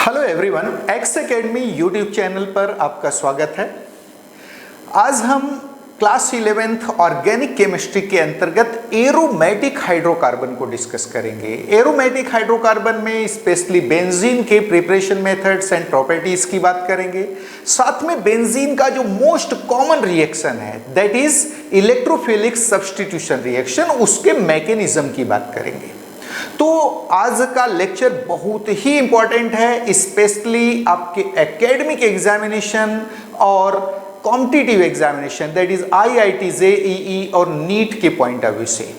Hello everyone, x academy YouTube channel पर आपका स्वागत है। आज हम क्लास 11th ऑर्गेनिक केमिस्ट्री के अंतर्गत एरोमेटिक हाइड्रोकार्बन को डिस्कस करेंगे। एरोमेटिक हाइड्रोकार्बन में स्पेशली बेंजीन के प्रिपरेशन मेथड्स एंड प्रॉपर्टीज की बात करेंगे। साथ में बेंजीन का जो मोस्ट कॉमन रिएक्शन है that is electrophilic substitution reaction, उसके मैकेनिज्म की बात करेंगे। तो आज का लेक्चर बहुत ही इंपॉर्टेंट है, स्पेशली आपके एकेडमिक एग्जामिनेशन और competitive examination that is IIT, JEE और नीट के पॉइंट ऑफ व्यू से।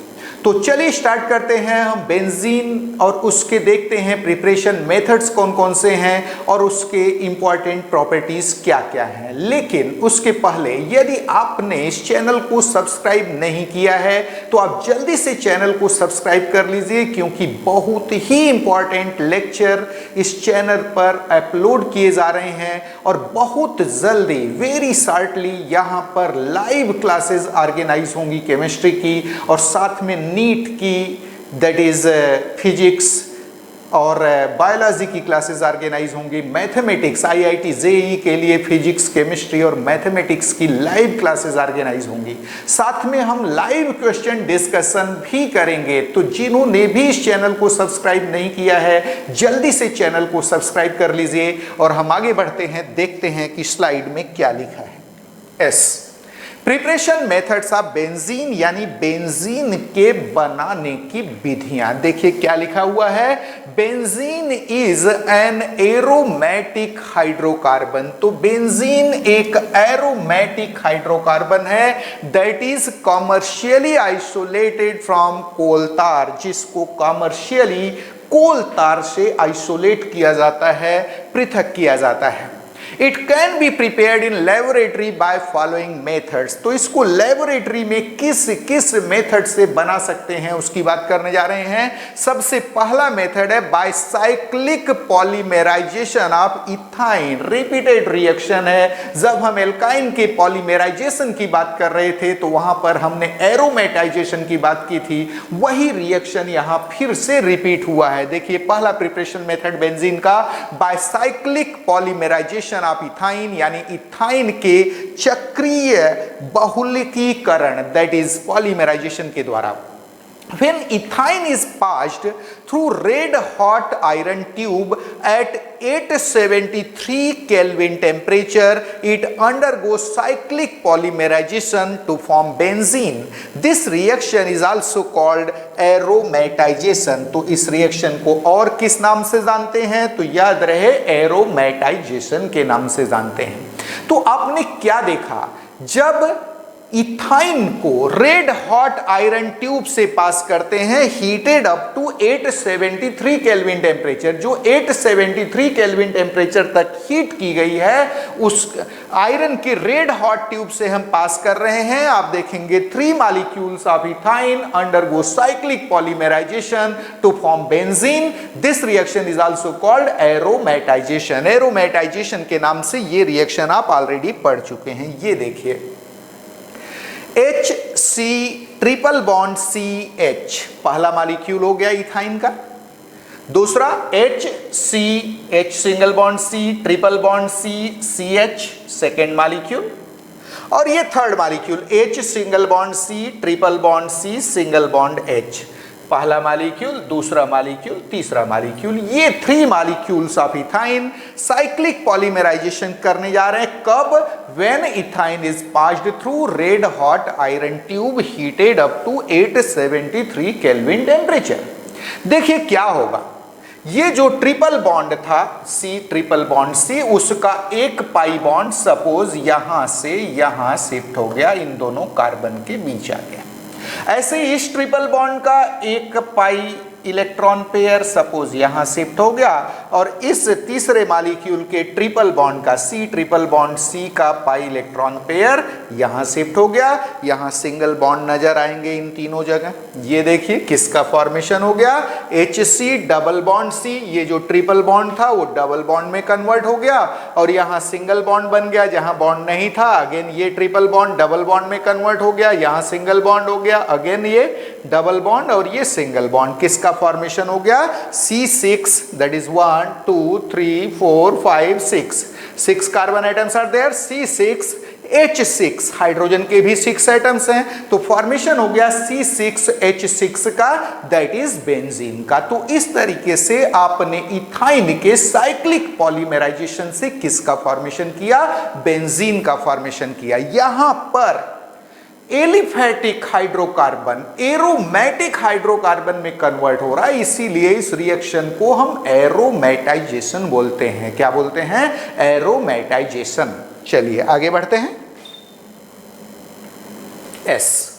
तो चलिए स्टार्ट करते हैं हम बेंजीन और उसके देखते हैं प्रिपरेशन मेथड्स कौन कौन से हैं और उसके इंपॉर्टेंट प्रॉपर्टीज क्या क्या हैं। लेकिन उसके पहले यदि आपने इस चैनल को सब्सक्राइब नहीं किया है तो आप जल्दी से चैनल को सब्सक्राइब कर लीजिए, क्योंकि बहुत ही इंपॉर्टेंट लेक्चर इस चैनल पर अपलोड किए जा रहे हैं और बहुत जल्दी वेरी शॉर्टली यहाँ पर लाइव क्लासेस ऑर्गेनाइज होंगी केमिस्ट्री की, और साथ में नीट की दैट इज फिजिक्स और बायोलॉजी की क्लासेस ऑर्गेनाइज होंगी। मैथमेटिक्स आईआईटी जेईई के लिए फिजिक्स, केमिस्ट्री और मैथमेटिक्स की लाइव क्लासेस ऑर्गेनाइज होंगी। साथ में हम लाइव क्वेश्चन डिस्कशन भी करेंगे। तो जिन्होंने भी इस चैनल को सब्सक्राइब नहीं किया है जल्दी से चैनल को सब्सक्राइब कर लीजिए। और हम आगे बढ़ते हैं, देखते हैं कि स्लाइड में क्या लिखा है। As preparation methods of benzene, यानी बेंजीन के बनाने की विधियां। देखिए क्या लिखा हुआ है, benzene is an aromatic hydrocarbon. तो बेंजीन एक एरोमेटिक हाइड्रोकार्बन है that is commercially isolated from coal tar, जिसको कॉमर्शियली कोल तार से आइसोलेट किया जाता है, पृथक किया जाता है। It can be prepared in laboratory by following methods। तो इसको लेबोरेटरी में किस मेथड से बना सकते हैं उसकी बात करने जा रहे हैं। सबसे पहला मेथड है by cyclic polymerization of ethyne. Repeated reaction है। जब हम एल्काइन के पॉलीमेराइजेशन की बात कर रहे थे तो वहां पर हमने एरोमेटाइजेशन की बात की थी, वही रिएक्शन यहां फिर से रिपीट हुआ है। देखिए पहला प्रिपरेशन मेथड बेंजीन का बाइसाइक्लिक पॉलीमेराइजेशन ऑफ इथाइन, यानी इथाइन के चक्रीय बहुलकीकरण दैट इज पॉलीमराइजेशन के द्वारा। When ethane is passed through red hot iron tube at 873 Kelvin temperature, it undergoes cyclic polymerization to form benzene. This reaction is also called aromatization। तो इस reaction को और किस नाम से जानते हैं, तो याद रहे एरोमेटाइजेशन के नाम से जानते हैं। तो आपने क्या देखा, जब इथाइन को रेड हॉट आयरन ट्यूब से पास करते हैं heated up to 873 kelvin temperature, जो 873 केल्विन टेम्परेचर तक हीट की गई है उस आयरन के रेड हॉट ट्यूब से हम पास कर रहे हैं। आप देखेंगे 3 molecules of ethyne undergo cyclic polymerization to form benzene. This reaction is also called aromatization. Aromatization के नाम से ये रिएक्शन आप ऑलरेडी पढ़ चुके हैं। ये देखिए HC ट्रिपल बॉन्ड CH पहला मॉलिक्यूल हो गया इथाइन का। दूसरा HCH single bond C triple bond CH second molecule. और ये third molecule H single bond C triple bond C single bond H, पहला मॉलिक्यूल, दूसरा मॉलिक्यूल, तीसरा मॉलिक्यूल। ये 3 molecules of ethyne cyclic polymerization करने जा रहे हैं। कब? When ethyne is passed through red hot iron tube heated up to 873 kelvin temperature. देखिए क्या होगा, ये जो ट्रिपल बॉन्ड था C ट्रिपल बॉन्ड C, उसका एक पाई बॉन्ड सपोज यहां से यहां शिफ्ट हो गया, इन दोनों कार्बन के बीच आ गया। ऐसे इस ट्रिपल बॉन्ड का एक पाई इलेक्ट्रॉन पेयर सपोज यहां शिफ्ट हो गया, और इस तीसरे मॉलिक्यूल के ट्रिपल बॉन्ड का C ट्रिपल बॉन्ड C का पाई इलेक्ट्रॉन पेयर यहां शिफ्ट हो गया। यहां सिंगल बॉन्ड नजर आएंगे इन तीनों जगह। ये देखिए किसका फॉर्मेशन हो गया, HC डबल बॉन्ड C। ये जो ट्रिपल बॉन्ड था वो डबल बॉन्ड में कन्वर्ट हो गया, और यहां सिंगल बॉन्ड बन गया जहां बॉन्ड नहीं था। अगेन ये ट्रिपल बॉन्ड डबल बॉन्ड में कन्वर्ट हो गया, यहां सिंगल बॉन्ड हो गया, अगेन ये डबल बॉन्ड और ये सिंगल बॉन्ड। किसका फॉर्मेशन हो गया C6, that is 1 2 3 4 5 6 carbon atoms are there, C6H6, hydrogen के भी 6 एटम्स हैं, तो फॉर्मेशन हो गया C6H6 का, दैट इज बेंजीन का। तो इस तरीके से आपने इथाइन के साइक्लिक पॉलीमराइजेशन से किसका फॉर्मेशन किया, बेंजीन का फॉर्मेशन किया। यहां पर एलिफैटिक हाइड्रोकार्बन एरोमेटिक हाइड्रोकार्बन में कन्वर्ट हो रहा है, इसीलिए इस रिएक्शन को हम एरोमेटाइजेशन बोलते हैं। क्या बोलते हैं, एरोमेटाइजेशन। चलिए आगे बढ़ते हैं। As,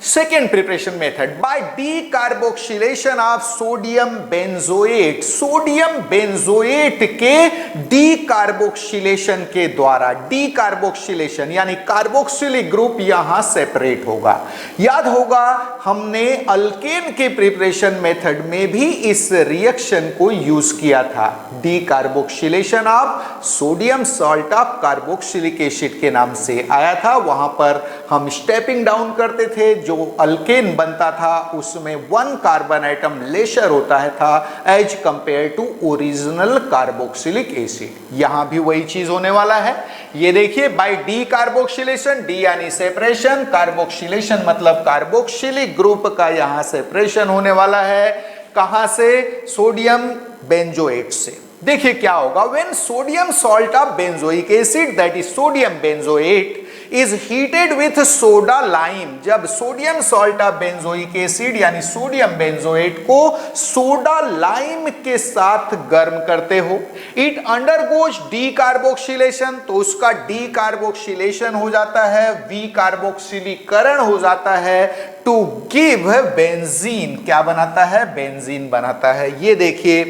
second preparation method, by decarboxylation of sodium benzoate, sodium benzoate के डीकार्बोक्सिलेशन के द्वारा, डीकार्बोक्सिलेशन यानी कार्बोक्सिलिक ग्रुप यहां सेपरेट होगा। याद होगा हमने अल्केन के प्रिपरेशन मेथड में भी इस रिएक्शन को यूज किया था, decarboxylation of sodium salt of carboxylic acid के नाम से आया था। वहां पर हम स्टेपिंग डाउन करते थे, जो अल्केन बनता था उसमें 1 कार्बन आइटम लेशर होता है था as compared to original carboxylic acid. यहां भी वही चीज होने वाला है। ये देखिए, बाय डीकार्बोक्सिलेशन, डी यानी सेपरेशन, कार्बोक्सिलेशन मतलब कार्बोक्सिलिक ग्रुप का यहां सेपरेशन होने वाला है। कहां से, सोडियम बेंजोएट से। देखिए क्या होगा, when sodium salt of benzoic acid that is sodium benzoate is heated with soda lime, जब sodium salt of benzoic acid यानी सोडियम बेंजोएट को सोडा लाइम के साथ गर्म करते हो, इट अंडरगोज डीकार्बोक्सिलेशन, तो उसका डीकार्बोक्सिलेशन हो जाता है, विकार्बोक्सिलीकरण हो जाता है, टू गिव बेंजीन। क्या बनाता है, बेंजीन बनाता है। ये देखिए,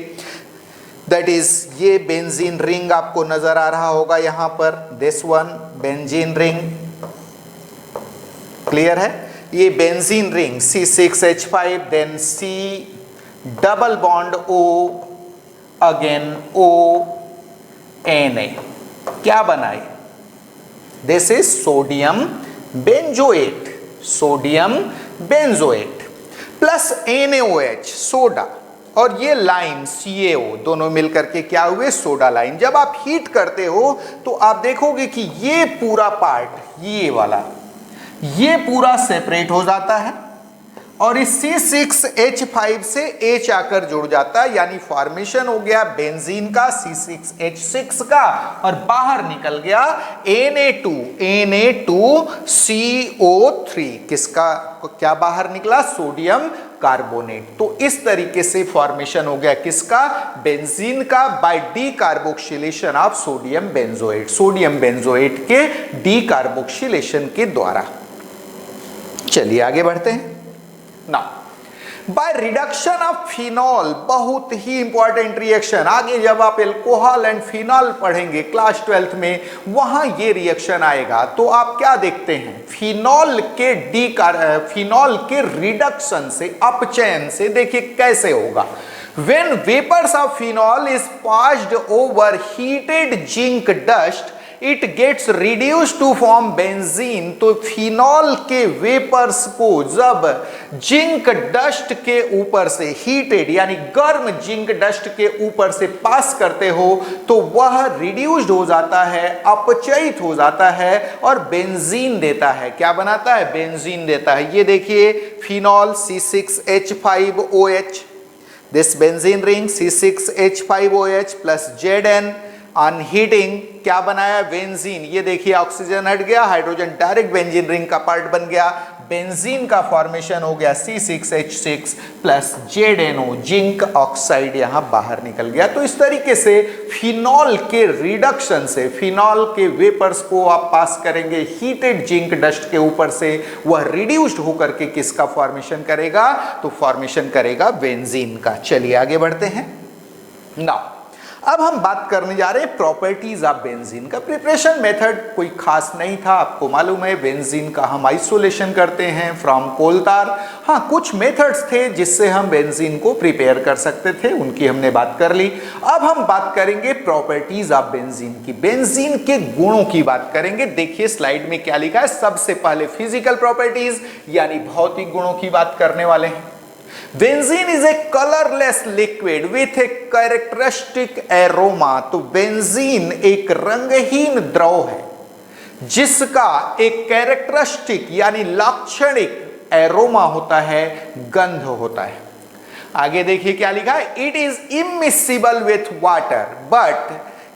दैट इज ये बेंजीन रिंग आपको नजर आ रहा होगा यहां पर, this one benzene ring, clear है। ये benzene ring C6H5, then C double bond O, again O Na, क्या बनाए, this is sodium benzoate, sodium benzoate plus NaOH soda, और ये लाइम CaO दोनों मिलकर के क्या हुए, सोडा लाइम। जब आप हीट करते हो तो आप देखोगे कि ये पूरा पार्ट, ये वाला, ये पूरा सेपरेट हो जाता है और इस C6H5 से H आकर जुड़ जाता है, यानी फॉर्मेशन हो गया बेंजीन का C6H6 का, और बाहर निकल गया Na2CO3, किसका, क्या बाहर निकला, सोडियम कार्बोनेट। तो इस तरीके से फॉर्मेशन हो गया किसका, बेंजीन का, by decarboxylation of sodium benzoate, sodium benzoate के डीकार्बोक्सिलेशन के द्वारा। चलिए आगे बढ़ते हैं। Now by reduction of phenol, बहुत ही इंपॉर्टेंट रिएक्शन, आगे जब आप एल्कोहल एंड फिनॉल पढ़ेंगे क्लास 12th में, वहां ये रिएक्शन आएगा, तो आप क्या देखते हैं, फिनॉल के रिडक्शन से, अपचयन से। देखिए कैसे होगा, when vapours of phenol is passed over heated zinc dust it gets reduce to form benzene. तो फिनॉल के वेपर्स को जब जिंक डस्ट के ऊपर से, हीटेड यानी गर्म जिंक डस्ट के ऊपर से पास करते हो, तो वह रिड्यूस्ड हो जाता है, अपचयित हो जाता है और बेंजीन देता है। क्या बनाता है, बेंजीन देता है। ये देखिए, phenol C6H5OH, this benzene ring C6H5OH plus Zn on heating क्या बनाया, बेंजीन। ये देखिए ऑक्सीजन हट गया, हाइड्रोजन डायरेक्ट बेंजीन रिंग का पार्ट बन गया, बेंजीन का फॉर्मेशन हो गया C6H6 plus ZnO, zinc oxide यहां बाहर निकल गया। तो इस तरीके से फिनॉल के रिडक्शन से, फिनॉल के वेपर्स को आप पास करेंगे हीटेड जिंक डस्ट के ऊपर से, वह रिड्यूस्ड होकर के किसका फॉर्मेशन करेगा, तो फॉर्मेशन करेगा बेंजीन का। चलिए आगे बढ़ते हैं। नाउ अब हम बात करने जा रहे हैं प्रॉपर्टीज ऑफ बेंजीन का। प्रिपरेशन मेथड कोई खास नहीं था, आपको मालूम है बेंजीन का हम आइसोलेशन करते हैं फ्रॉम कोल तार। हाँ, कुछ मेथड्स थे जिससे हम बेंजीन को प्रिपेयर कर सकते थे, उनकी हमने बात कर ली। अब हम बात करेंगे प्रॉपर्टीज ऑफ बेंजीन की, बेंजीन के गुणों की बात करेंगे। देखिए स्लाइड में क्या लिखा है, सबसे पहले फिजिकल प्रॉपर्टीज यानी भौतिक गुणों की बात करने वाले हैं। Benzene is a colourless liquid with a characteristic aroma. तो बेंजीन एक रंगहीन द्रव है जिसका एक कैरेक्टरिस्टिक यानी लाक्षणिक एरोमा होता है, गंध होता है। आगे देखिए क्या लिखा है, it is immiscible with water but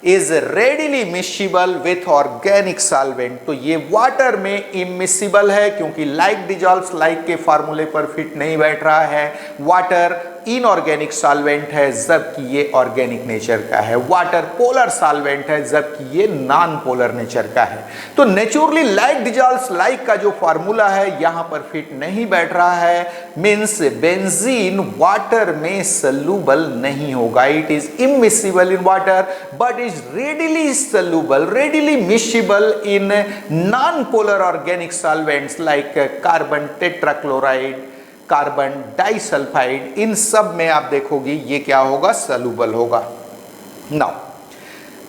is readily miscible with organic solvent. तो ये वाटर में इमिसिबल है क्योंकि लाइक डिजॉल्व्स लाइक के फार्मूले पर फिट नहीं बैठ रहा है। वाटर इनऑर्गेनिक सॉल्वेंट है जबकि ये ऑर्गेनिक नेचर का है। वाटर पोलर सॉल्वेंट है जबकि ये नॉन पोलर नेचर का है। तो नेचुरली लाइक डिजॉल्व्स लाइक का जो फार्मूला है यहां पर फिट नहीं बैठ रहा है, मींस बेंजीन वाटर में सॉल्युबल नहीं होगा। It is immiscible in water but is readily soluble, readily miscible in non polar organic solvents like carbon tetrachloride, carbon disulphide. इन सब में आप देखोगे ये क्या होगा, सॉल्युबल होगा। नाउ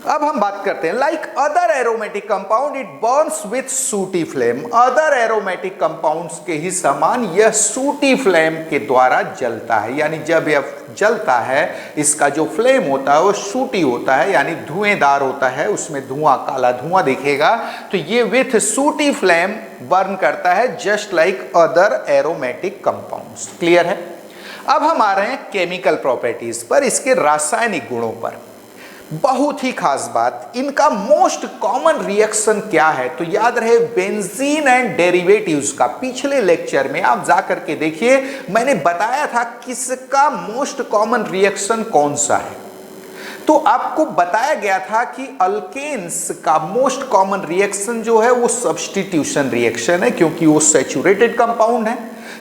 अब हम बात करते हैं like other aromatic compound it Burns with सूटी फ्लेम। अदर एरोमेटिक कंपाउंड्स के ही समान यह सूटी फ्लेम के द्वारा जलता है, यानी जब यह जलता है इसका जो फ्लेम होता है वो सूटी होता है यानी धुएंदार होता है, उसमें धुआं, काला धुआं दिखेगा। तो ये विथ सूटी फ्लेम बर्न करता है just like other aromatic compounds. Clear है। अब हम आ रहे हैं केमिकल प्रॉपर्टीज पर, इसके रासायनिक गुणों पर। बहुत ही खास बात, इनका मोस्ट कॉमन रिएक्शन क्या है, तो याद रहे बेंजीन एंड डेरिवेटिव्स का। पिछले लेक्चर में आप जाकर के देखिए, मैंने बताया था किसका मोस्ट कॉमन रिएक्शन कौन सा है। तो आपको बताया गया था कि अल्केन्स का मोस्ट कॉमन रिएक्शन जो है वो सब्स्टिट्यूशन रिएक्शन है क्योंकि वो सैचुरेटेड कंपाउंड है।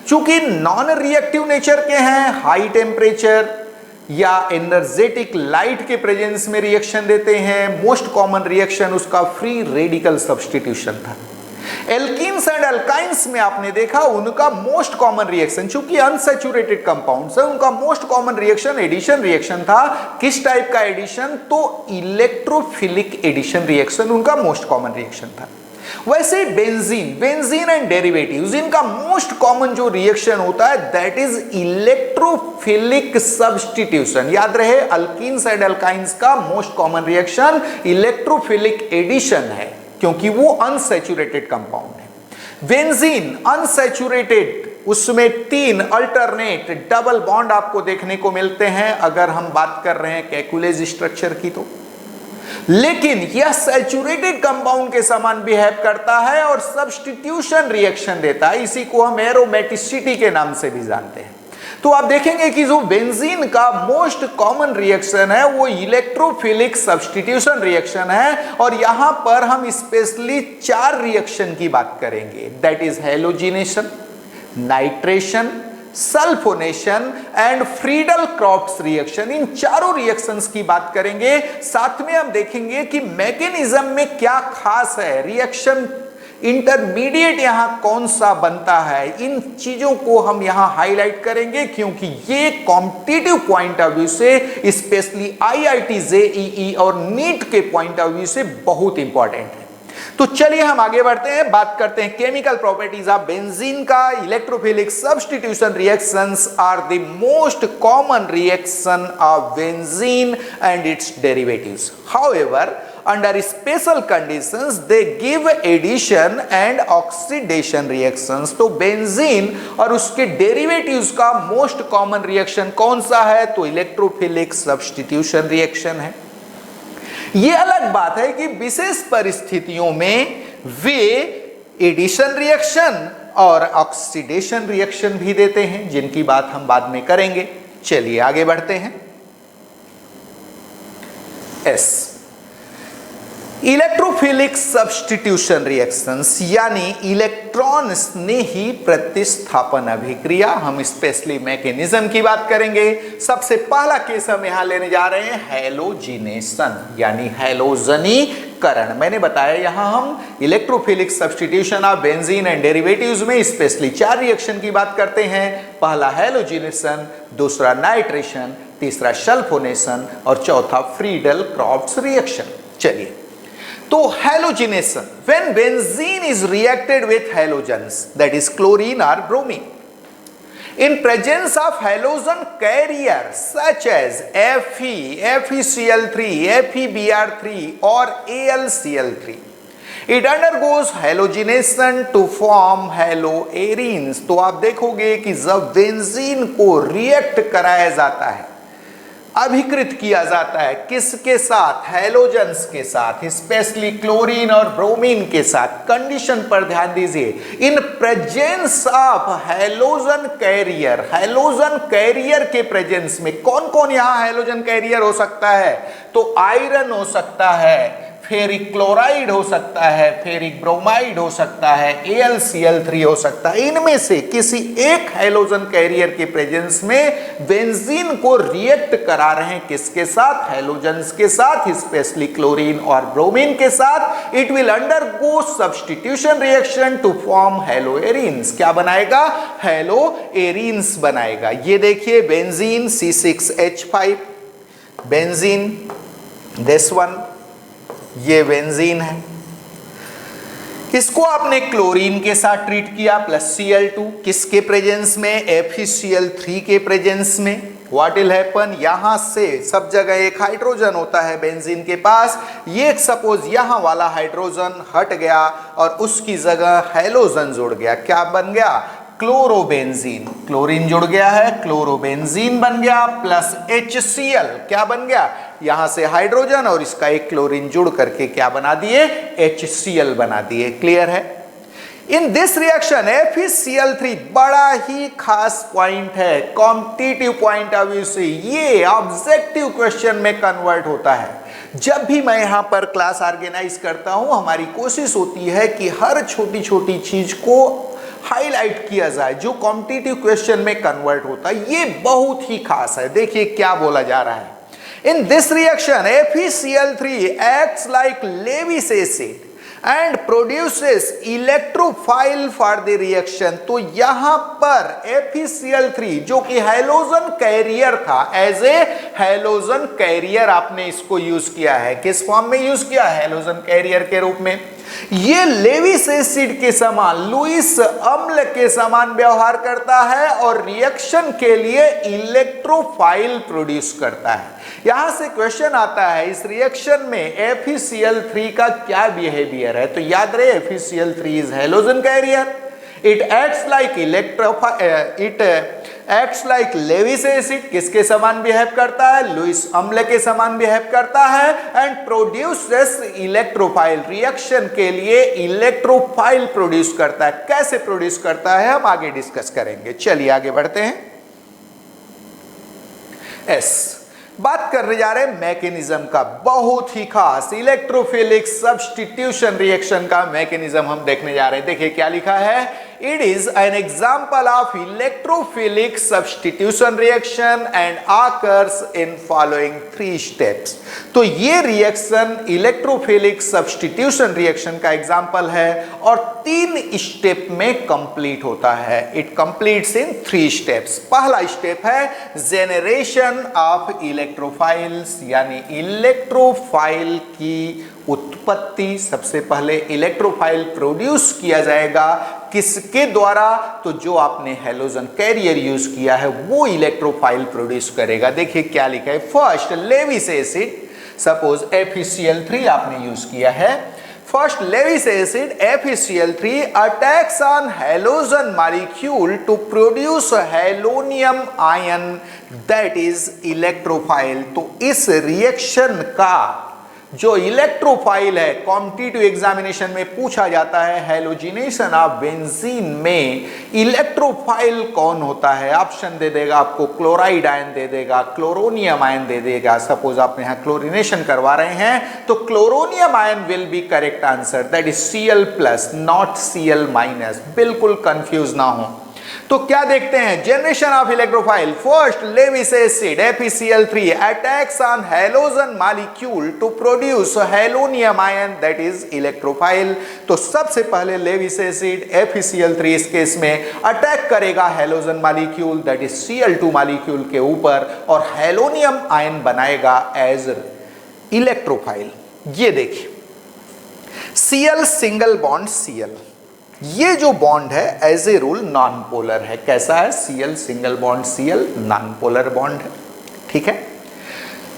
चूंकि नॉन रिएक्टिव नेचर के हैं, हाई टेम्परेचर या एनर्जेटिक लाइट के प्रेजेंस में रिएक्शन देते हैं, मोस्ट कॉमन रिएक्शन उसका फ्री रेडिकल सब्स्टिट्यूशन था। एल्कीन्स एंड अल्काइंस में आपने देखा उनका मोस्ट कॉमन रिएक्शन, चूंकि अनसैचुरेटेड कंपाउंड्स है, उनका most common reaction addition reaction था। किस टाइप का एडिशन, तो इलेक्ट्रोफिलिक एडिशन रिएक्शन उनका मोस्ट कॉमन रिएक्शन था। वैसे बेंजीन एंड डेरिवेटिव्स, इनका मोस्ट कॉमन जो रिएक्शन होता है दैट इज इलेक्ट्रोफिलिक सब्स्टिट्यूशन। याद रहे अल्कीन्स एंड अल्काइंस का most common reaction electrophilic addition है क्योंकि वो अनसैचुरेटेड कंपाउंड है। बेंजीन अनसैचुरेटेड, उसमें 3 अल्टरनेट डबल बॉन्ड आपको देखने को मिलते हैं अगर हम बात कर रहे हैं कैकुलेज स्ट्रक्चर की तो। लेकिन यह सैचुरेटेड कंपाउंड के समान बिहेव करता है और सब्स्टिट्यूशन रिएक्शन देता है। इसी को हम एरोमेटिसिटी के नाम से भी जानते हैं। तो आप देखेंगे कि जो बेंजीन का मोस्ट कॉमन रिएक्शन है वो इलेक्ट्रोफिलिक सब्स्टिट्यूशन रिएक्शन है और यहां पर हम स्पेशली 4 रिएक्शन की बात करेंगे, that is halogenation, nitration, sulphonation and Friedel Crafts reaction. इन चारों रिएक्शंस की बात करेंगे। साथ में हम देखेंगे कि मैकेनिज्म में क्या खास है, रिएक्शन इंटरमीडिएट यहां कौन सा बनता है, इन चीजों को हम यहां हाईलाइट करेंगे क्योंकि ये कॉम्पिटिटिव पॉइंट ऑफ व्यू से, स्पेशली आईआईटी जेईई और नीट के पॉइंट ऑफ व्यू से बहुत इंपॉर्टेंट है। तो चलिए हम आगे बढ़ते हैं, बात करते हैं केमिकल प्रॉपर्टीज ऑफ बेंजीन का। Electrophilic substitution reactions are the most common reaction of benzene and its derivatives. However under special conditions they give addition and oxidation reactions। तो बेंजीन और उसके डेरिवेटिव्स का मोस्ट कॉमन रिएक्शन कौन सा है, तो electrophilic substitution reaction है। यह अलग बात है कि विशेष परिस्थितियों में वे एडिशन रिएक्शन और ऑक्सीडेशन रिएक्शन भी देते हैं जिनकी बात हम बाद में करेंगे। चलिए आगे बढ़ते हैं। एस, इलेक्ट्रोफिलिक सब्स्टिट्यूशन रिएक्शंस यानी इलेक्ट्रॉन्स ने ही प्रतिस्थापन अभिक्रिया। हम स्पेशली मैकेनिज्म की बात करेंगे। सबसे पहला केस हम यहां लेने जा रहे हैं हैलोजिनेशन यानी हैलोजनीकरण। मैंने बताया यहां हम electrophilic substitution of benzene and derivatives में स्पेशली 4 रिएक्शन की बात करते हैं। पहला हैलोजिनेशन, दूसरा नाइट्रेशन, तीसरा सल्फोनेशन और चौथा फ्रीडल क्रॉफ्ट्स रिएक्शन। चलिए, तो halogenation, when benzene is reacted with halogens that is chlorine or bromine, In presence of halogen carrier such as Fe, FeCl3, FeBr3 or AlCl3, it undergoes halogenation to form haloarenes। तो आप देखोगे कि जब benzene को react कराया जाता है, अभिकृत किया जाता है, किसके साथ? हैलोजेंस के साथ, स्पेशली क्लोरीन और ब्रोमीन के साथ। कंडीशन पर ध्यान दीजिए, in presence of halogen carrier, halogen carrier के प्रेजेंस में कौन कौन यहां हैलोजन कैरियर हो सकता है? तो आयरन हो सकता है, फेरिक क्लोराइड हो सकता है, फेरिक ब्रोमाइड हो सकता है, AlCl3 हो सकता है। इनमें से किसी एक हैलोजन कैरियर के प्रेजेंस में बेंजीन को रिएक्ट करा रहे हैं, किसके साथ? हैलोजेंस के साथ, स्पेशली क्लोरीन और ब्रोमीन के साथ। It will undergo substitution reaction to form haloarenes. क्या बनाएगा? हैलोएरीन्स बनाएगा। ये देखिए benzene C6H5, benzene, this one, ये बेंजीन है। इसको आपने क्लोरीन के साथ ट्रीट किया प्लस Cl2, किसके प्रेजेंस में? FeCl3 के प्रेजेंस में। What will happen? यहां से सब जगह एक हाइड्रोजन होता है बेंजीन के पास, ये सपोज यहां वाला हाइड्रोजन हट गया और उसकी जगह हैलोजन जुड़ गया। क्या बन गया? क्लोरोबेंजीन। क्लोरीन जुड़ गया है, क्लोरोबेंजीन बन गया प्लस HCl। क्या बन गया? यहां से हाइड्रोजन और इसका एक क्लोरीन जुड़ करके क्या बना दिए? HCl बना दिए। क्लियर है? इन दिस रिएक्शन FeCl3 बड़ा ही खास पॉइंट है, कॉम्पिटिटिव पॉइंट ऑफ व्यू से ये ऑब्जेक्टिव क्वेश्चन में कन्वर्ट होता है। जब भी मैं यहां पर क्लास ऑर्गेनाइज करता हूं, हमारी कोशिश होती है कि हर छोटी छोटी चीज को हाईलाइट किया जाए जो कॉम्पिटिटिव क्वेश्चन में कन्वर्ट होता है। ये बहुत ही खास है। देखिए क्या बोला जा रहा है। In this reaction FeCl3 acts like Lewis acid and produces electrophile for the reaction। तो यहां पर FeCl3 जो कि हैलोजन कैरियर था, एज ए हैलोजन कैरियर आपने इसको यूज किया है। किस फॉर्म में यूज किया? हैलोजन कैरियर के रूप में। ये लेविस एसिड के समान, लुईस अम्ल के समान व्यवहार करता है और रिएक्शन के लिए इलेक्ट्रोफाइल प्रोड्यूस करता है। यहां से क्वेश्चन आता है इस रिएक्शन में FeCl3 का क्या बिहेवियर है? तो याद रहे FeCl3 is halogen carrier, it acts like Lewis acid, किसके समान बिहेव करता है? लुईस अम्ल के समान बिहेव करता है, एंड प्रोड्यूसेस इलेक्ट्रोफाइल, रिएक्शन के लिए इलेक्ट्रोफाइल प्रोड्यूस करता है। कैसे प्रोड्यूस करता है हम आगे डिस्कस करेंगे। चलिए आगे बढ़ते हैं। बात करने जा रहे हैं मैकेनिज्म का, बहुत ही खास इलेक्ट्रोफिलिक सब्स्टिट्यूशन रिएक्शन का मैकेनिज्म हम देखने जा रहे हैं। देखिए क्या लिखा है, it is an example of electrophilic substitution reaction and occurs in following 3 steps. तो ये रिएक्शन इलेक्ट्रोफिलिक सब्स्टिट्यूशन रिएक्शन का एग्जांपल है और 3 स्टेप में कंप्लीट होता है। It completes in 3 steps. पहला स्टेप है जेनरेशन ऑफ इलेक्ट्रोफाइल्स, यानी इलेक्ट्रोफाइल की उत्पत्ति। सबसे पहले इलेक्ट्रोफाइल प्रोड्यूस किया जाएगा, किसके द्वारा? तो जो आपने हैलोजन कैरियर यूज किया है वो इलेक्ट्रोफाइल प्रोड्यूस करेगा। देखिए क्या लिखा है, first Lewis acid, suppose FeCl3 आपने यूज किया है। First Lewis acid FeCl3 attacks on halogen molecule to produce halonium ion that is electrophile. तो इस रिएक्शन का जो इलेक्ट्रोफाइल है, कॉम्पिटिटिव एग्जामिनेशन में पूछा जाता है हैलोजिनेशन ऑफ बेंजीन में इलेक्ट्रोफाइल कौन होता है? ऑप्शन दे देगा आपको, क्लोराइड आयन दे देगा, क्लोरोनियम आयन दे देगा। सपोज आप यहां क्लोरिनेशन करवा रहे हैं तो chloronium ion will be correct answer, that is Cl+, not Cl-। बिल्कुल कंफ्यूज ना हो। तो क्या देखते हैं, generation of electrophile. First Lewis acid FeCl3 attacks on halogen molecule to produce halonium ion that is electrophile. तो सबसे पहले लेविस एसिड FeCl3 इस केस में अटैक करेगा halogen molecule that is Cl2 molecule के ऊपर और हैलोनियम आयन बनाएगा एज इलेक्ट्रोफाइल। ये देखिए Cl सिंगल बॉन्ड Cl, ये जो बॉन्ड है as a rule non polar है। कैसा है? Cl single bond Cl, non polar bond है। ठीक है।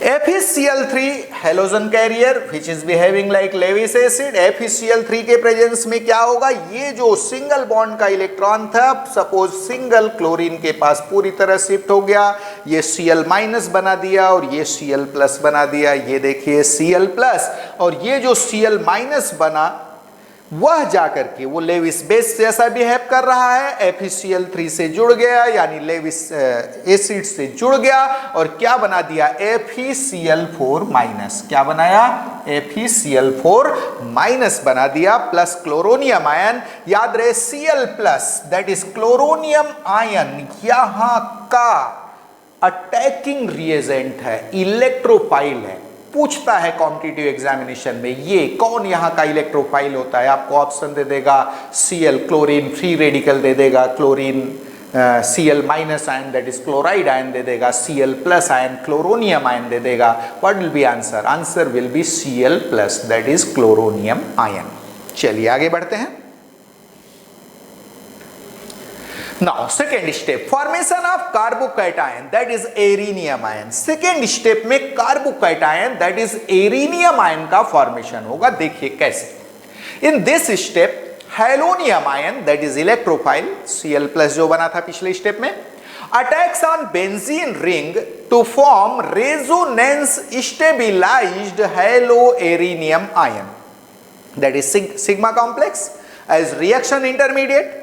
FeCl3 halogen carrier which is behaving like Lewis acid. FeCl3 के प्रेजेंस में क्या होगा? ये जो सिंगल बॉन्ड का इलेक्ट्रॉन था, सपोज सिंगल क्लोरीन के पास पूरी तरह शिफ्ट हो गया, ये Cl माइनस बना दिया और ये Cl प्लस बना दिया। ये देखिए Cl प्लस, और ये जो Cl माइनस बना वह जाकर के वो लेविस बेस जैसा बिहेव कर रहा है, FeCl3 से जुड़ गया, यानी लेविस एसिड से जुड़ गया और क्या बना दिया? FeCl4 minus. क्या बनाया? FeCl4 माइनस बना दिया, प्लस क्लोरोनियम आयन। याद रहे Cl plus that is chloronium ion यहां का अटैकिंग रिएजेंट है, इलेक्ट्रोफाइल है। पूछता है कॉम्पिटिटिव एग्जामिनेशन में ये कौन यहाँ का इलेक्ट्रोफाइल होता है। आपको ऑप्शन दे देगा Cl क्लोरीन फ्री रेडिकल दे देगा, chlorine Cl minus ion that is chloride ion दे देगा, Cl plus ion chloronium ion दे देगा। What will be answer? Answer will be Cl plus that is chloronium ion. चलिए आगे बढ़ते हैं। Now, second step, formation of carbocation that is arenium ion. Second step में carbocation that is arenium ion का formation होगा। देखिए कैसे। In this step, halonium ion that is electrophile, Cl plus जो बना था पिछले स्टेप में, attacks on benzene ring to form resonance stabilized haloarenium ion that is sigma complex as reaction intermediate,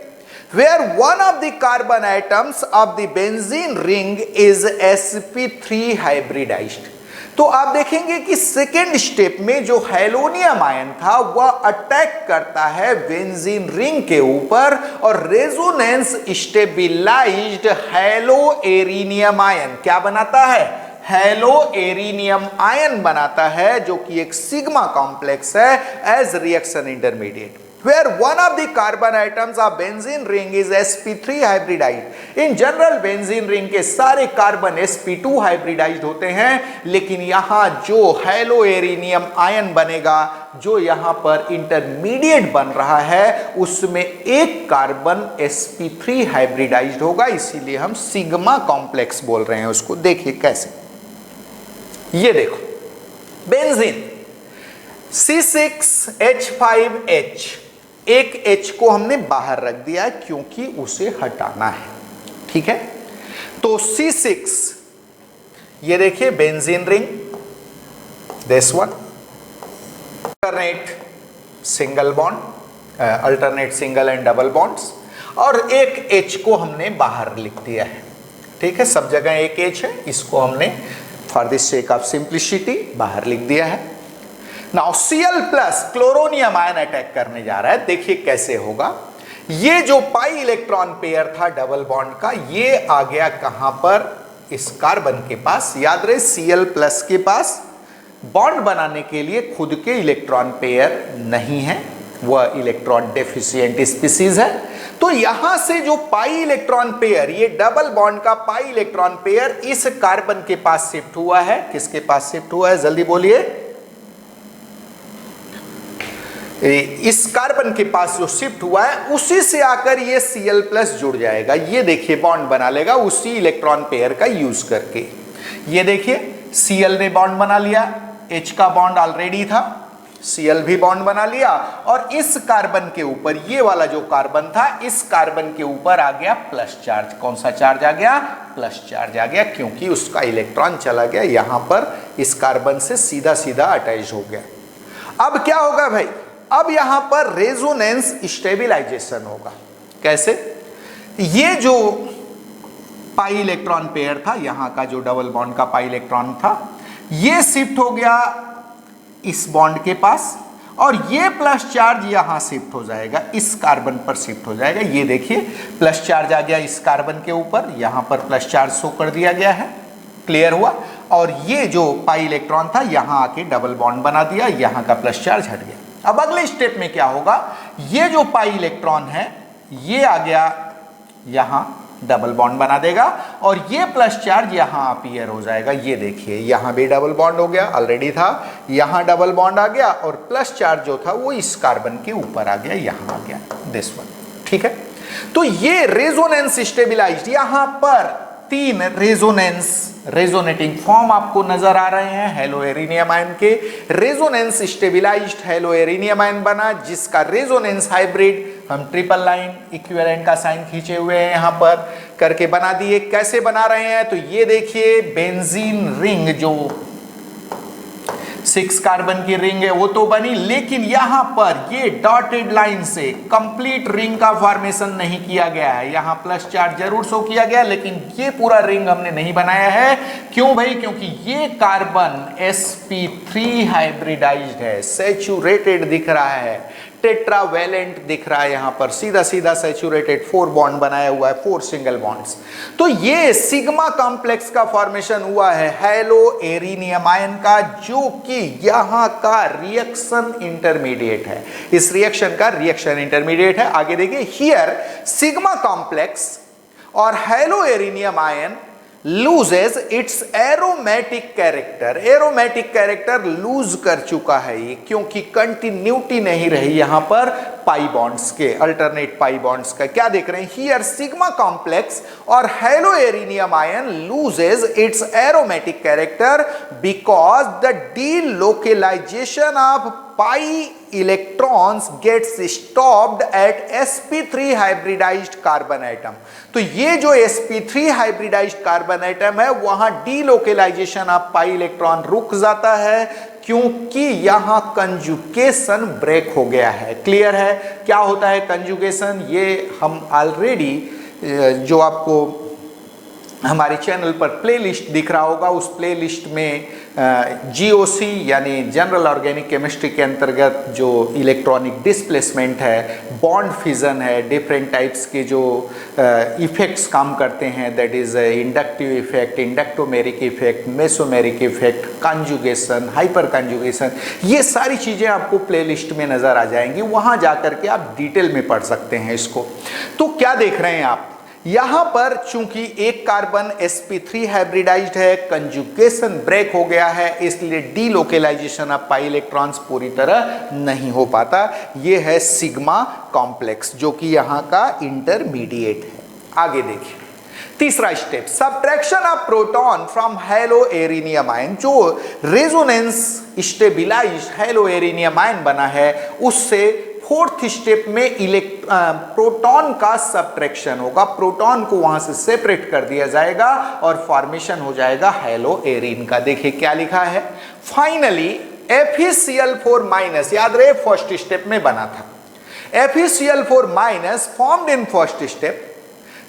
where one of the carbon atoms of the benzene ring is sp3 hybridized। तो आप देखेंगे कि second step में जो हेलोनियम ion था वह attack करता है बेंजीन रिंग के ऊपर और रेजोनेंस स्टेबिलाइज्ड हेलोएरिनियम आयन क्या बनाता है? हेलोएरिनियम आयन बनाता है, जो कि एक सिग्मा कॉम्प्लेक्स है as reaction intermediate, where one of the carbon atoms of benzene ring is sp3 hybridized। in general benzene ring के सारे कार्बन sp2 hybridized होते हैं, लेकिन यहाँ जो हेलोएरिनियम आयन बनेगा, जो यहाँ पर इंटरमीडिएट बन रहा है, उसमें एक कार्बन sp3 हाइब्रिडाइज्ड होगा, इसीलिए हम सिग्मा कॉम्प्लेक्स बोल रहे हैं उसको। देखिए कैसे, ये देखो बेंजीन C6H5H, एक H को हमने बाहर रख दिया है क्योंकि उसे हटाना है। ठीक है, तो C6, ये देखिए benzene ring, this one alternate single bond, alternate single and double bonds, और एक H को हमने बाहर लिख दिया है। ठीक है, सब जगह एक H है, इसको हमने for the sake of simplicity बाहर लिख दिया है। Now Cl plus chloronium ion attack करने जा रहा है। देखिए कैसे होगा। ये जो पाई इलेक्ट्रॉन पेयर था डबल बॉन्ड का, ये आ गया कहां पर? इस कार्बन के पास। याद रहे Cl प्लस के पास बॉन्ड बनाने के लिए खुद के इलेक्ट्रॉन पेयर नहीं है, वह इलेक्ट्रॉन डेफिशिएंट स्पीसीज है। तो यहां से जो पाई इलेक्ट्रॉन पेयर, ये डबल बॉन्ड का पाई इलेक्ट्रॉन पेयर इस कार्बन के पास शिफ्ट हुआ है। किसके पास शिफ्ट हुआ है? जल्दी बोलिए। इस कार्बन के पास जो शिफ्ट हुआ है उसी से आकर ये Cl प्लस जुड़ जाएगा। ये देखिए बॉन्ड बना लेगा उसी इलेक्ट्रॉन पेयर का यूज करके। ये देखिए Cl ने बॉन्ड बना लिया, H का बॉन्ड ऑलरेडी था, Cl भी बॉन्ड बना लिया, और इस कार्बन के ऊपर, ये वाला जो कार्बन था, इस कार्बन के ऊपर आ गया प्लस चार्ज। कौन सा चार्ज आ गया? प्लस चार्ज आ गया, क्योंकि उसका इलेक्ट्रॉन चला गया यहां पर इस कार्बन से सीधा सीधा अटैच हो गया। अब क्या होगा भाई? अब यहां पर रेजोनेंस स्टेबिलाइजेशन होगा। कैसे? ये जो पाई इलेक्ट्रॉन पेयर था, यहां का जो डबल बॉन्ड का पाई इलेक्ट्रॉन था, ये शिफ्ट हो गया इस बॉन्ड के पास, और ये प्लस चार्ज यहां शिफ्ट हो जाएगा, इस कार्बन पर शिफ्ट हो जाएगा। ये देखिए प्लस चार्ज आ गया इस कार्बन के ऊपर, यहां पर प्लस चार्ज शो कर दिया गया है। क्लियर हुआ? और ये जो पाई इलेक्ट्रॉन था यहां आके डबल बॉन्ड बना दिया, यहां का प्लस चार्ज हट गया। अब अगले स्टेप में क्या होगा? ये जो पाई इलेक्ट्रॉन है ये आ गया यहां डबल बॉन्ड बना देगा और ये प्लस चार्ज यहां अपीयर हो जाएगा। ये देखिए यहां भी डबल बॉन्ड हो गया, ऑलरेडी था, यहां डबल बॉन्ड आ गया और प्लस चार्ज जो था वो इस कार्बन के ऊपर आ गया, यहां आ गया, दिस वन। ठीक है, तो ये रेजोनेंस स्टेबिलाइज्ड, यहां पर 3 रेजोनेटिंग फॉर्म आपको नजर आ रहे हैं हेलोएरिनियम आयन के। रेजोनेंस स्टेबिलाइज्ड हेलोएरिनियम आयन बना, जिसका रेजोनेंस हाइब्रिड हम ट्रिपल लाइन इक्विवेलेंट का साइन खींचे हुए हैं यहां पर करके बना दिए। कैसे बना रहे हैं तो ये देखिए, बेंजीन रिंग जो 6 कार्बन की रिंग है वो तो बनी, लेकिन यहां पर ये डॉटेड लाइन से कंप्लीट रिंग का फॉर्मेशन नहीं किया गया है। यहां प्लस चार्ज जरूर शो किया गया, लेकिन ये पूरा रिंग हमने नहीं बनाया है। क्यों भाई? क्योंकि ये कार्बन sp3 हाइब्रिडाइज्ड है, सैचुरेटेड दिख रहा है, टेट्रावैलेंट दिख रहा है, यहां पर सीधा सीधा सैचुरेटेड 4 बॉन्ड बनाया हुआ है, 4 सिंगल बॉन्ड्स। तो ये सिग्मा कॉम्प्लेक्स का फॉर्मेशन हुआ है हेलोएरिनियम आयन का, जो कि यहां का रिएक्शन इंटरमीडिएट है। इस रिएक्शन का रिएक्शन इंटरमीडिएट है। आगे देखिए, हियर सिग्मा कॉम्प्लेक्स और haloarenium ion loses its aromatic character. Aromatic character lose कर चुका है ये, क्योंकि कंटिन्यूटी नहीं रही यहां पर पाई बॉन्ड्स के, अल्टरनेट पाई बॉन्ड्स का। क्या देख रहे हैं? हियर सिग्मा कॉम्प्लेक्स और haloarenium ion loses its aromatic character because the delocalisation of pi electrons gets stopped at sp3 hybridized carbon atom। तो ये जो sp3 hybridized carbon atom है वहां डीलोकेलाइजेशन ऑफ पाई इलेक्ट्रॉन रुक जाता है, क्योंकि यहां कंजुगेशन ब्रेक हो गया है। क्लियर है क्या होता है कंजुगेशन? ये हम ऑलरेडी जो आपको हमारे चैनल पर प्लेलिस्ट दिख रहा होगा, उस प्लेलिस्ट में GOC यानी जनरल ऑर्गेनिक केमिस्ट्री के अंतर्गत जो इलेक्ट्रॉनिक डिस्प्लेसमेंट है, बॉन्ड फिजन है, डिफरेंट टाइप्स के जो इफेक्ट्स काम करते हैं, that is inductive effect, inductomeric effect, mesomeric effect, conjugation, hyper conjugation, ये सारी चीज़ें आपको प्लेलिस्ट में नज़र आ जाएंगी। वहाँ जा करके आप डिटेल में पढ़ सकते हैं इसको। तो क्या देख रहे हैं आप? यहां पर चूंकि एक कार्बन sp3 हाइब्रिडाइज्ड है, कंजुगेशन ब्रेक हो गया है, इसलिए डीलोकेलाइजेशन ऑफ पाई इलेक्ट्रॉन्स पूरी तरह नहीं हो पाता। यह है सिग्मा कॉम्प्लेक्स, जो कि यहां का इंटरमीडिएट है। आगे देखिए तीसरा step, subtraction of proton from haloarenium ion. जो रेजोनेंस स्टेबिलाइज्ड हेलोएरिनियम आयन बना है, उससे फोर्थ स्टेप में प्रोटॉन का सब्ट्रैक्शन होगा, प्रोटॉन को वहां से सेपरेट कर दिया जाएगा और फॉर्मेशन हो जाएगा हेलोएरिन का। देखिए क्या लिखा है, फाइनली FeCl4- याद रहे फर्स्ट स्टेप में बना था, FeCl4- formed in first step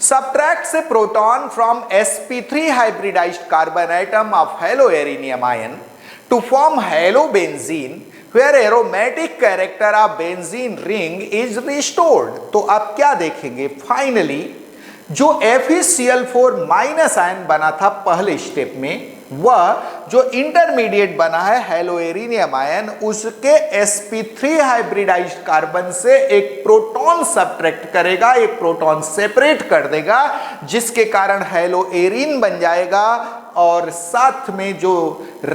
subtracts a proton from sp3 hybridized carbon atom of haloaerium ion to form halobenzene where aromatic character of benzene ring is restored। तो अब क्या देखेंगे, finally जो FeCl4- आयन बना था पहले स्टेप में, वह जो इंटरमीडिएट बना है हेलोएरिनियम आयन, उसके sp3 हाइब्रिडाइज्ड कार्बन से एक प्रोटॉन सब्ट्रैक्ट करेगा, एक प्रोटॉन सेपरेट कर देगा, जिसके कारण हेलोएरिन बन जाएगा। और साथ में जो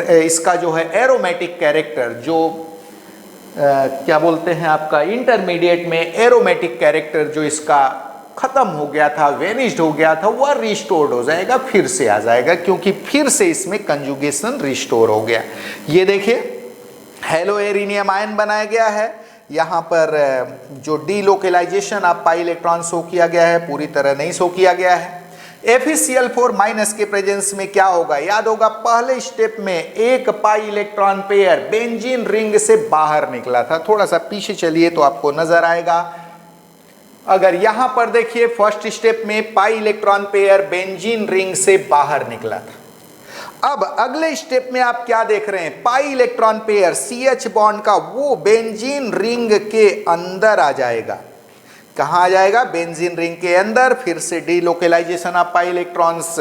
इसका जो है एरोमेटिक कैरेक्टर, जो क्या बोलते हैं आपका इंटरमीडिएट में एरोमेटिक कैरेक्टर जो इसका खत्म हो गया था, वेनिश्ड हो गया था, वह रिस्टोर्ड हो जाएगा, फिर से आ जाएगा, क्योंकि फिर से इसमें कंजुगेशन रिस्टोर हो गया। ये देखिए हेलोएरिनियम आयन बनाया गया है, यहाँ पर जो delocalisation of pi electron show किया गया है, पूरी तरह नहीं शो किया गया है। FeCl4- के प्रेजेंस में क्या होगा, याद होगा पहले स्टेप में एक pi electron pair benzene ring से बाहर निकला था। थोड़ा सा पीछे चलिए तो आपको नजर आएगा। अगर यहां पर देखिए फर्स्ट स्टेप में pi electron pair benzene ring से बाहर निकला था। अब अगले स्टेप में आप क्या देख रहे हैं, pi electron pair CH bond का वो बेंजीन रिंग के अंदर आ जाएगा। कहाँ आ जाएगा, बेंजीन रिंग के अंदर। फिर से delocalisation of pi electrons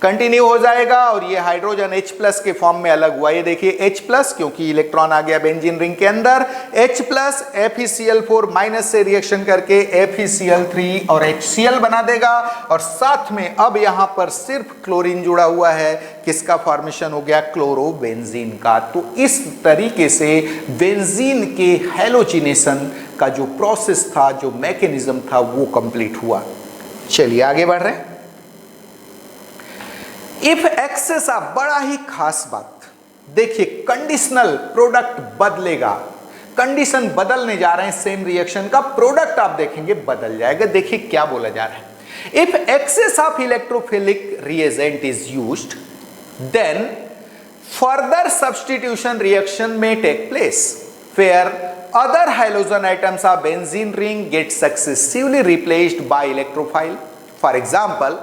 continue हो जाएगा और ये हाइड्रोजन H प्लस के फॉर्म में अलग हुआ। ये देखिए H प्लस, क्योंकि इलेक्ट्रॉन आ गया बेंजीन रिंग के अंदर, H प्लस FeCl4 माइनस से रिएक्शन करके FeCl3 और HCl बना देगा। और साथ में अब यहां पर सिर्फ क्लोरीन जुड़ा हुआ है, किसका फॉर्मेशन हो गया, क्लोरोबेंजीन का। तो इस तरीके से बेंजीन के हैलोजिनेशन का जो प्रोसेस था, जो मैकेनिज्म था, वो कंप्लीट हुआ। चलिए आगे बढ़ रहे हैं। इफ एक्सेस ऑफ, बड़ा ही खास बात देखिए, कंडीशनल प्रोडक्ट बदलेगा, कंडीशन बदलने जा रहे हैं सेम रिएक्शन का, प्रोडक्ट आप देखेंगे बदल जाएगा। देखिए क्या बोला जा रहा है, if excess of electrophilic reagent is used then further substitution reaction may take place where other halogen atoms of benzene ring get successively replaced by electrophile. For example,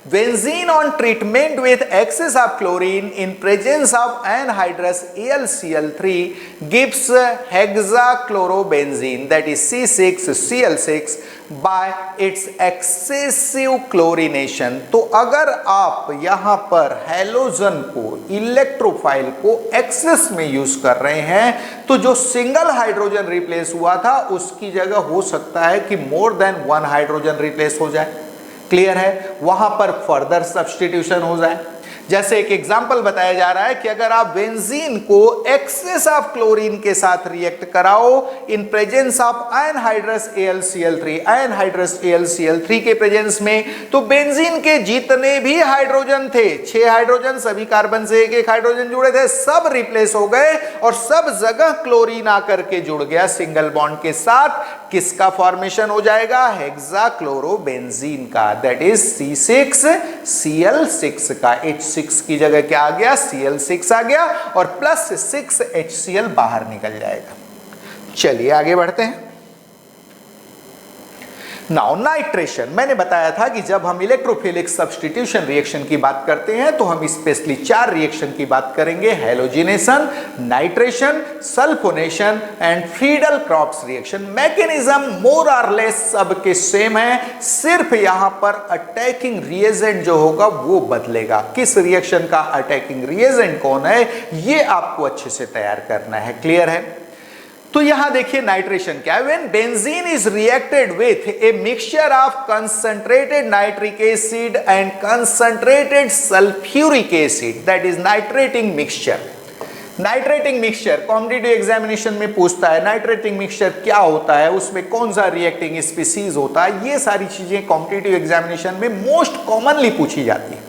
benzene on treatment with excess of chlorine in presence of anhydrous AlCl3 gives hexachlorobenzene, that is C6Cl6 by its excessive chlorination. तो अगर आप यहाँ पर halogen को, electrophile को access में use कर रहे हैं, तो जो सिंगल हाइड्रोजन रिप्लेस हुआ था उसकी जगह हो सकता है कि more than one hydrogen replace हो जाए। क्लियर है, वहां पर फर्दर सब्स्टिट्यूशन हो जाए। जैसे एक एग्जांपल बताया जा रहा है कि अगर आप बेंजीन को एक्सेस ऑफ क्लोरीन के साथ रिएक्ट कराओ इन presence of anhydrous AlCl3, anhydrous AlCl3 के प्रेजेंस में, तो बेंजीन के जितने भी हाइड्रोजन थे, 6 हाइड्रोजन, सभी कार्बन से एक एक हाइड्रोजन जुड़े थे, सब रिप्लेस हो गए और सब जगह क्लोरीन आकर के जुड़ गया सिंगल बॉन्ड के साथ। किसका फॉर्मेशन हो जाएगा, हेक्साक्लोरोबेंजीन का, दैट इज C6Cl6 का। H6 की जगह क्या आ गया, Cl6 आ गया और प्लस 6HCl बाहर निकल जाएगा। चलिए आगे बढ़ते हैं। नाउ नाइट्रेशन, मैंने बताया था कि जब हम इलेक्ट्रोफिलिक सब्स्टिट्यूशन रिएक्शन की बात करते हैं तो हम स्पेशली 4 रिएक्शन की बात करेंगे, halogenation, nitration, sulphonation and Friedel Crafts reaction. Mechanism more or less सबके सेम है, सिर्फ यहां पर अटैकिंग रिएजेंट जो होगा वो बदलेगा। किस रिएक्शन का अटैकिंग रिएजेंट कौन है, ये आपको अच्छे से तैयार करना है। क्लियर है, तो यहां देखिए नाइट्रेशन क्या है। When benzene is reacted with a mixture of concentrated nitric acid and concentrated sulphuric acid, that is nitrating mixture. Nitrating mixture competitive examination में पूछता है, नाइट्रेटिंग मिक्सचर क्या होता है, उसमें कौन सा रिएक्टिंग स्पीसीज होता है, ये सारी चीजें कॉम्पिटिटिव एग्जामिनेशन में मोस्ट कॉमनली पूछी जाती है।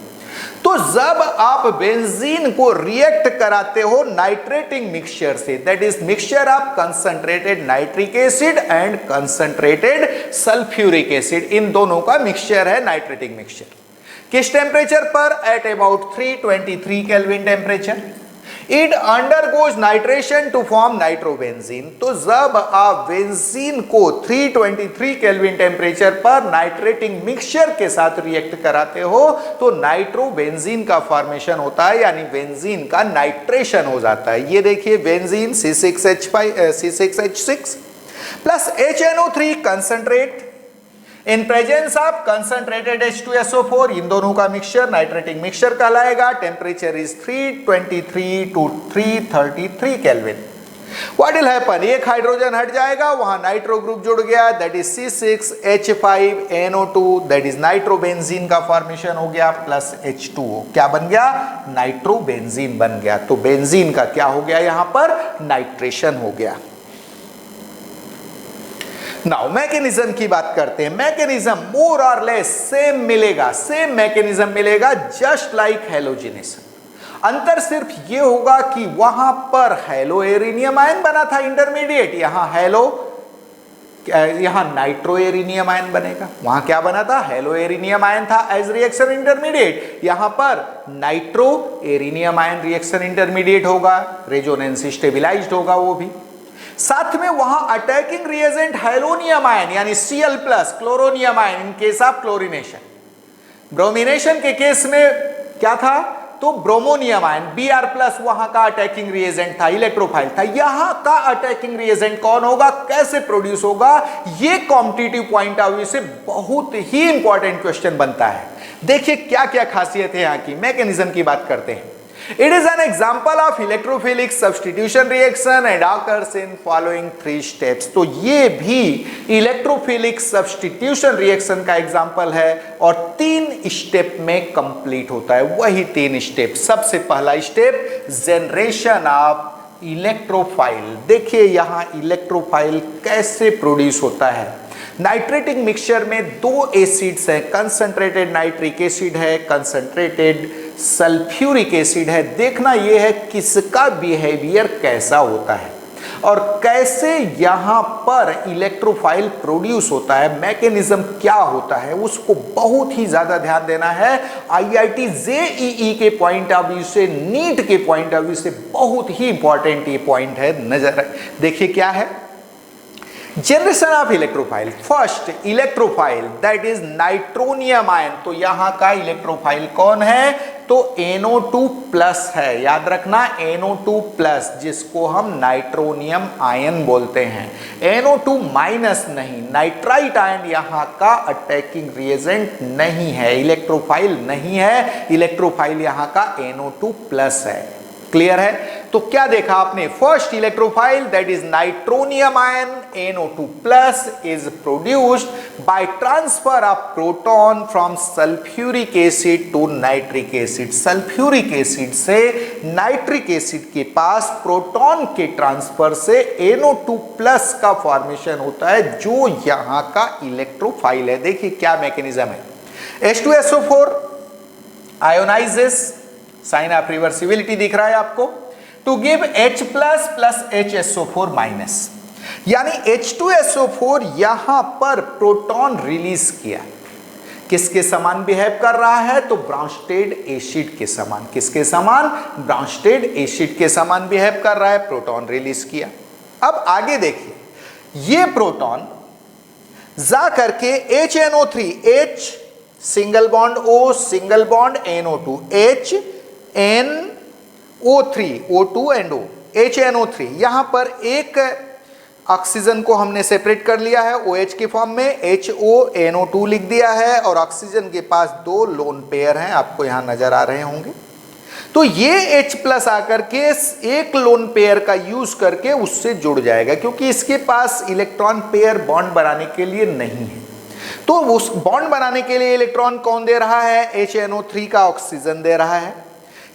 तो जब आप बेंजीन को रिएक्ट कराते हो नाइट्रेटिंग मिक्सचर से, that is mixture of concentrated nitric acid and concentrated sulphuric acid, इन दोनों का मिक्सचर है नाइट्रेटिंग मिक्सचर। किस टेम्परेचर पर, at about 323 kelvin temperature. It undergoes nitration to form nitrobenzene. तो जब आप बेंजीन को 323 केल्विन टेम्परेचर पर नाइट्रेटिंग मिक्सचर के साथ रिएक्ट कराते हो तो नाइट्रोबेंजीन का फॉर्मेशन होता है, यानी बेंजीन का नाइट्रेशन हो जाता है। ये देखिए benzene C6H6 plus HNO3 concentrate in presence of concentrated H2SO4, इन दोनों का मिक्सचर नाइट्रेटिंग मिक्सचर कहलाएगा। Temperature is 323 to 333 kelvin. What will happen, एक हाइड्रोजन हट जाएगा, वहां नाइट्रो ग्रुप जुड़ गया, that is C6H5NO2, that is nitrobenzene का फॉर्मेशन हो गया, प्लस H2O, क्या बन गया, नाइट्रोबेंजीन बन गया। तो बेंजीन का क्या हो गया, यहां पर नाइट्रेशन हो गया। नाउ मैकेनिज्म की बात करते हैं। Mechanism more or less same मिलेगा, सेम मैकेनिज्म मिलेगा जस्ट लाइक हैलोजिनेशन। अंतर सिर्फ ये होगा कि वहां पर हैलो एरिनियम आयन बना था इंटरमीडिएट, यहां नाइट्रो एरिनियम आयन बनेगा। वहां क्या बना था, हैलो एरिनियम आयन था एज रिएक्शन इंटरमीडिएट, यहां पर nitro arenium ion reaction intermediate होगा, रेजोनेंस स्टेबिलाइज्ड होगा वो भी। साथ में वहां अटैकिंग रिएजेंट हैलोनियम आयन यानी Cl plus chloronium ion in case of chlorination. Bromination के केस में क्या था, तो ब्रोमोनियम आयन Br+ वहां का अटैकिंग रिएजेंट था, इलेक्ट्रोफाइल था। यहां का अटैकिंग रिएजेंट कौन होगा, कैसे प्रोड्यूस होगा, ये कॉम्पिटिटिव पॉइंट ऑफ व्यू से बहुत ही इंपॉर्टेंट क्वेश्चन बनता है। देखिए क्या क्या खासियत है यहां की, मैकेनिज्म की बात करते हैं। It is an example of electrophilic substitution reaction and occurs in following 3 steps। तो ये भी इलेक्ट्रोफिलिक सब्स्टिट्यूशन रिएक्शन का एग्जांपल है और 3 स्टेप में कंप्लीट होता है। वही 3 स्टेप। सबसे पहला स्टेप जनरेशन ऑफ इलेक्ट्रोफाइल। देखिए यहां इलेक्ट्रोफाइल कैसे प्रोड्यूस होता है। नाइट्रेटिक मिक्सचर में 2 एसिड्स हैं, कंसंट्रेटेड नाइट्रिक एसिड है, कंसंट्रेटेड सल्फ्यूरिक एसिड है। देखना यह है किसका बिहेवियर कैसा होता है और कैसे यहां पर इलेक्ट्रोफाइल प्रोड्यूस होता है, मैकेनिज्म क्या होता है, उसको बहुत ही ज्यादा ध्यान देना है। IIT JEE के पॉइंट ऑफ व्यू से, नीट के पॉइंट ऑफ व्यू से बहुत ही इंपॉर्टेंट ये पॉइंट है। नजर देखिए क्या है generation of electrophile. First electrophile that is nitronium ion. तो यहां का इलेक्ट्रोफाइल कौन है, तो NO2+ है। याद रखना NO2+, जिसको हम नाइट्रोनियम आयन बोलते हैं। NO2- नहीं, नाइट्राइट आयन यहां का अटैकिंग रिएजेंट नहीं है, इलेक्ट्रोफाइल नहीं है। इलेक्ट्रोफाइल यहां का NO2+ है। क्लियर है। तो क्या देखा आपने, first electrophile that is nitronium ion NO2+ is produced by transfer of proton from sulphuric acid to nitric acid. Sulphuric acid से नाइट्रिक एसिड के पास प्रोटॉन के ट्रांसफर से NO2+ का फॉर्मेशन होता है, जो यहां का इलेक्ट्रोफाइल है। देखिए क्या मैकेनिज्म है। H2SO4 ionises, sign of reversibility दिख रहा है आपको, to give H+ plus HSO4-। यानी H2SO4 यहां पर प्रोटॉन रिलीज किया, किसके समान बिहेव कर रहा है, तो ब्रांस्टेड एसिड के समान। किसके समान, ब्रांस्टेड एसिड के समान बिहेव कर रहा है, प्रोटॉन रिलीज किया। अब आगे देखिए, ये प्रोटॉन जा करके HNO3, H single bond O single bond NO2, HNO3, O2 and O, HNO3, यहां पर एक ऑक्सीजन को हमने सेपरेट कर लिया है OH के फॉर्म में, HONO2 लिख दिया है और ऑक्सीजन के पास 2 लोन पेयर हैं, आपको यहां नजर आ रहे होंगे। तो ये H+ आकर के एक लोन पेयर का यूज करके उससे जुड़ जाएगा, क्योंकि इसके पास इलेक्ट्रॉन पेयर बॉन्ड बनाने के लिए नहीं है। तो उस बॉन्ड बनाने के लिए इलेक्ट्रॉन कौन दे रहा है, HNO3 का ऑक्सीजन दे रहा है।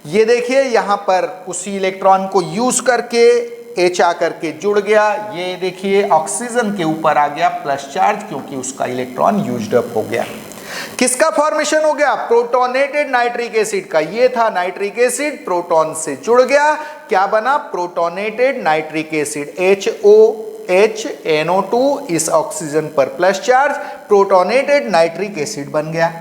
ये देखिए यहां पर उसी इलेक्ट्रॉन को यूज करके H आकर के जुड़ गया। ये देखिए ऑक्सीजन के ऊपर आ गया प्लस चार्ज, क्योंकि उसका इलेक्ट्रॉन यूज्ड अप हो गया। किसका फॉर्मेशन हो गया, प्रोटोनेटेड नाइट्रिक एसिड का। ये था नाइट्रिक एसिड, प्रोटॉन से जुड़ गया, क्या बना, protonated nitric acid, HOH NO2, इस ऑक्सीजन पर plus charge, protonated nitric acid बन गया।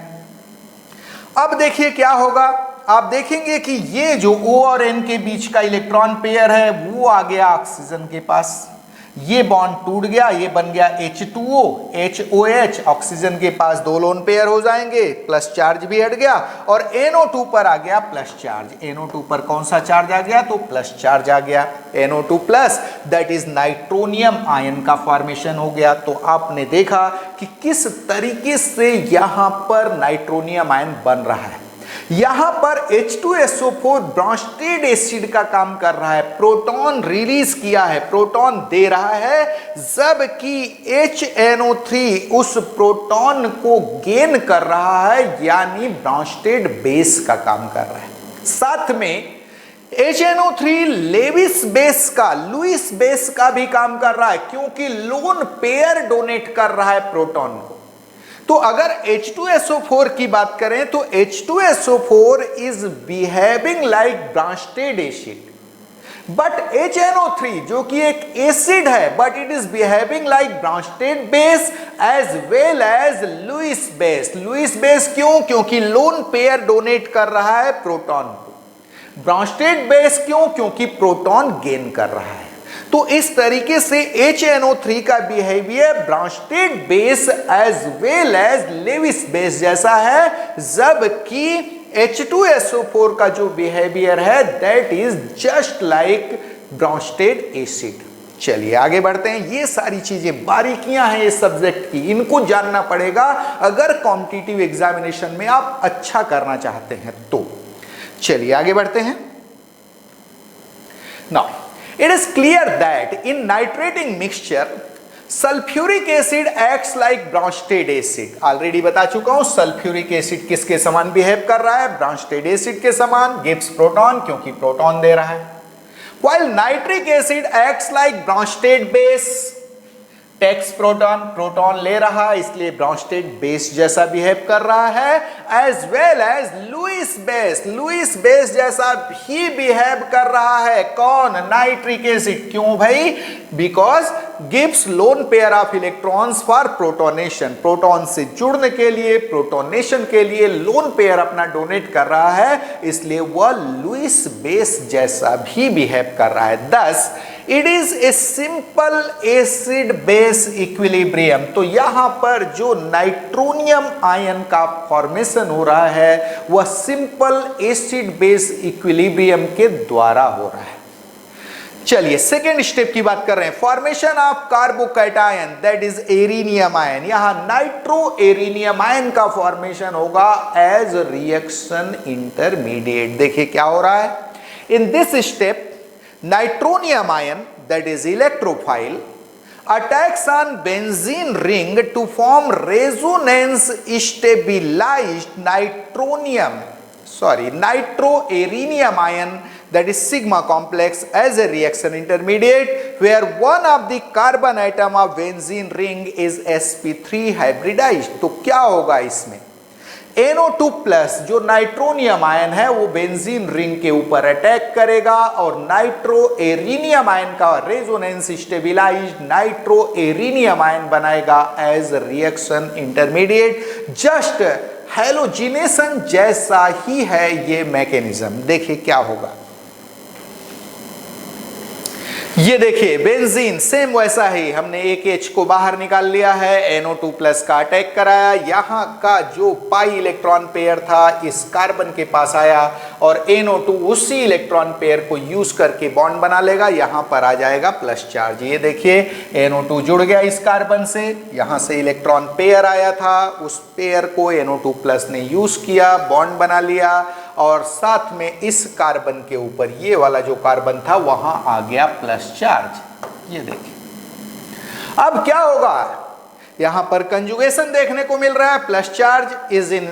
अब देखिए क्या होगा, आप देखेंगे कि ये जो O और N के बीच का इलेक्ट्रॉन पेयर है वो आ गया ऑक्सीजन के पास, ये बॉन्ड टूट गया, ये बन गया H2O, HOH, ऑक्सीजन के पास 2 लोन पेयर हो जाएंगे, प्लस चार्ज भी हट गया और NO2 पर आ गया प्लस चार्ज। NO2 पर कौन सा चार्ज आ गया, तो प्लस चार्ज आ गया, NO2+, that is nitronium ion का फॉर्मेशन हो गया। तो आपने देखा कि किस तरीके से यहां पर नाइट्रोनियम आयन बन रहा है। यहां पर H2SO4 ब्रांस्टेड एसिड का काम कर रहा है, प्रोटॉन रिलीज किया है, प्रोटॉन दे रहा है, जबकि HNO3 उस प्रोटॉन को गेन कर रहा है, यानी ब्रांस्टेड बेस का काम कर रहा है। साथ में HNO3 लेविस बेस का, लुईस बेस का भी काम कर रहा है, क्योंकि लोन पेयर डोनेट कर रहा है प्रोटॉन को। तो अगर H2SO4 की बात करें तो H2SO4 is behaving like Bronsted acid, but HNO3 जो कि एक एसिड है, but it is behaving like Bronsted base as well as Lewis base. Lewis base क्यों, क्योंकि लोन पेयर डोनेट कर रहा है प्रोटॉन को। ब्रांस्टेड बेस क्यों, क्योंकि प्रोटॉन गेन कर रहा है। तो इस तरीके से HNO3 का behaviour Bronsted base as well as Lewis base जैसा है, जबकि H2SO4 का जो बिहेवियर है that is just like Bronsted acid. चलिए आगे बढ़ते हैं। ये सारी चीजें बारीकियां हैं इस सब्जेक्ट की, इनको जानना पड़ेगा अगर कॉम्पिटिटिव एग्जामिनेशन में आप अच्छा करना चाहते हैं तो। चलिए आगे बढ़ते हैं। Now it is clear that in nitrating mixture sulphuric acid acts like Bronsted acid. Already बता चुका हूं सल्फ्यूरिक एसिड किसके समान बिहेव कर रहा है, ब्रोंस्टेड एसिड के समान, गिव्स प्रोटॉन क्योंकि प्रोटॉन दे रहा है। While nitric acid acts like Bronsted base, takes proton, proton ले रहा है इसलिए ब्रोंस्टेड बेस जैसा बिहेव कर रहा है, as well as Lewis base, Lewis base जैसा ही बिहेव कर रहा है। कौन? Nitric acid. क्यों भाई? Because gives lone pair of electrons for protonation, proton से जुड़ने के लिए, प्रोटोनेशन के लिए लोन पेयर अपना डोनेट कर रहा है, इसलिए वह लुईस बेस जैसा भी बिहेव कर रहा है। Thus it is a simple acid base equilibrium. तो यहां पर जो नाइट्रोनियम आयन का फॉर्मेशन हो रहा है वह सिंपल एसिड बेस इक्विलिब्रियम के द्वारा हो रहा है। चलिए सेकेंड स्टेप की बात कर रहे हैं, formation of carbocation that is arenium ion. यहां नाइट्रो एरिनियम आयन का फॉर्मेशन होगा एज रिएक्शन इंटरमीडिएट। देखिए क्या हो रहा है in this step, nitronium ion that is electrophile attacks on benzene ring to form resonance stabilized nitroarenium ion that is sigma complex as a reaction intermediate where one of the carbon atom of benzene ring is sp3 hybridized। तो क्या होगा इसमें, NO2 plus जो nitronium ion है वो benzene ring के ऊपर attack करेगा और नाइट्रो एरिनियम आयन का resonance stabilised nitro arenium ion बनाएगा as reaction intermediate. Just halogenation जैसा ही है ये मैकेनिज्म। देखिए क्या होगा, ये देखिए बेंजीन सेम वैसा ही, हमने एक H को बाहर निकाल लिया है, NO2 प्लस का अटैक कराया, यहां का जो पाई इलेक्ट्रॉन पेयर था इस कार्बन के पास आया और NO2 उसी इलेक्ट्रॉन पेयर को यूज करके बॉन्ड बना लेगा, यहां पर आ जाएगा प्लस चार्ज। ये देखिए NO2 जुड़ गया इस कार्बन से, यहां से इलेक्ट्रॉन पेयर आया था, उस पेयर को NO2 प्लस ने यूज किया, बॉन्ड बना लिया और साथ में इस कार्बन के ऊपर ये वाला जो कार्बन था वहां आ गया प्लस चार्ज। ये देखिए अब क्या होगा, यहां पर कंजुगेशन देखने को मिल रहा है, plus charge is in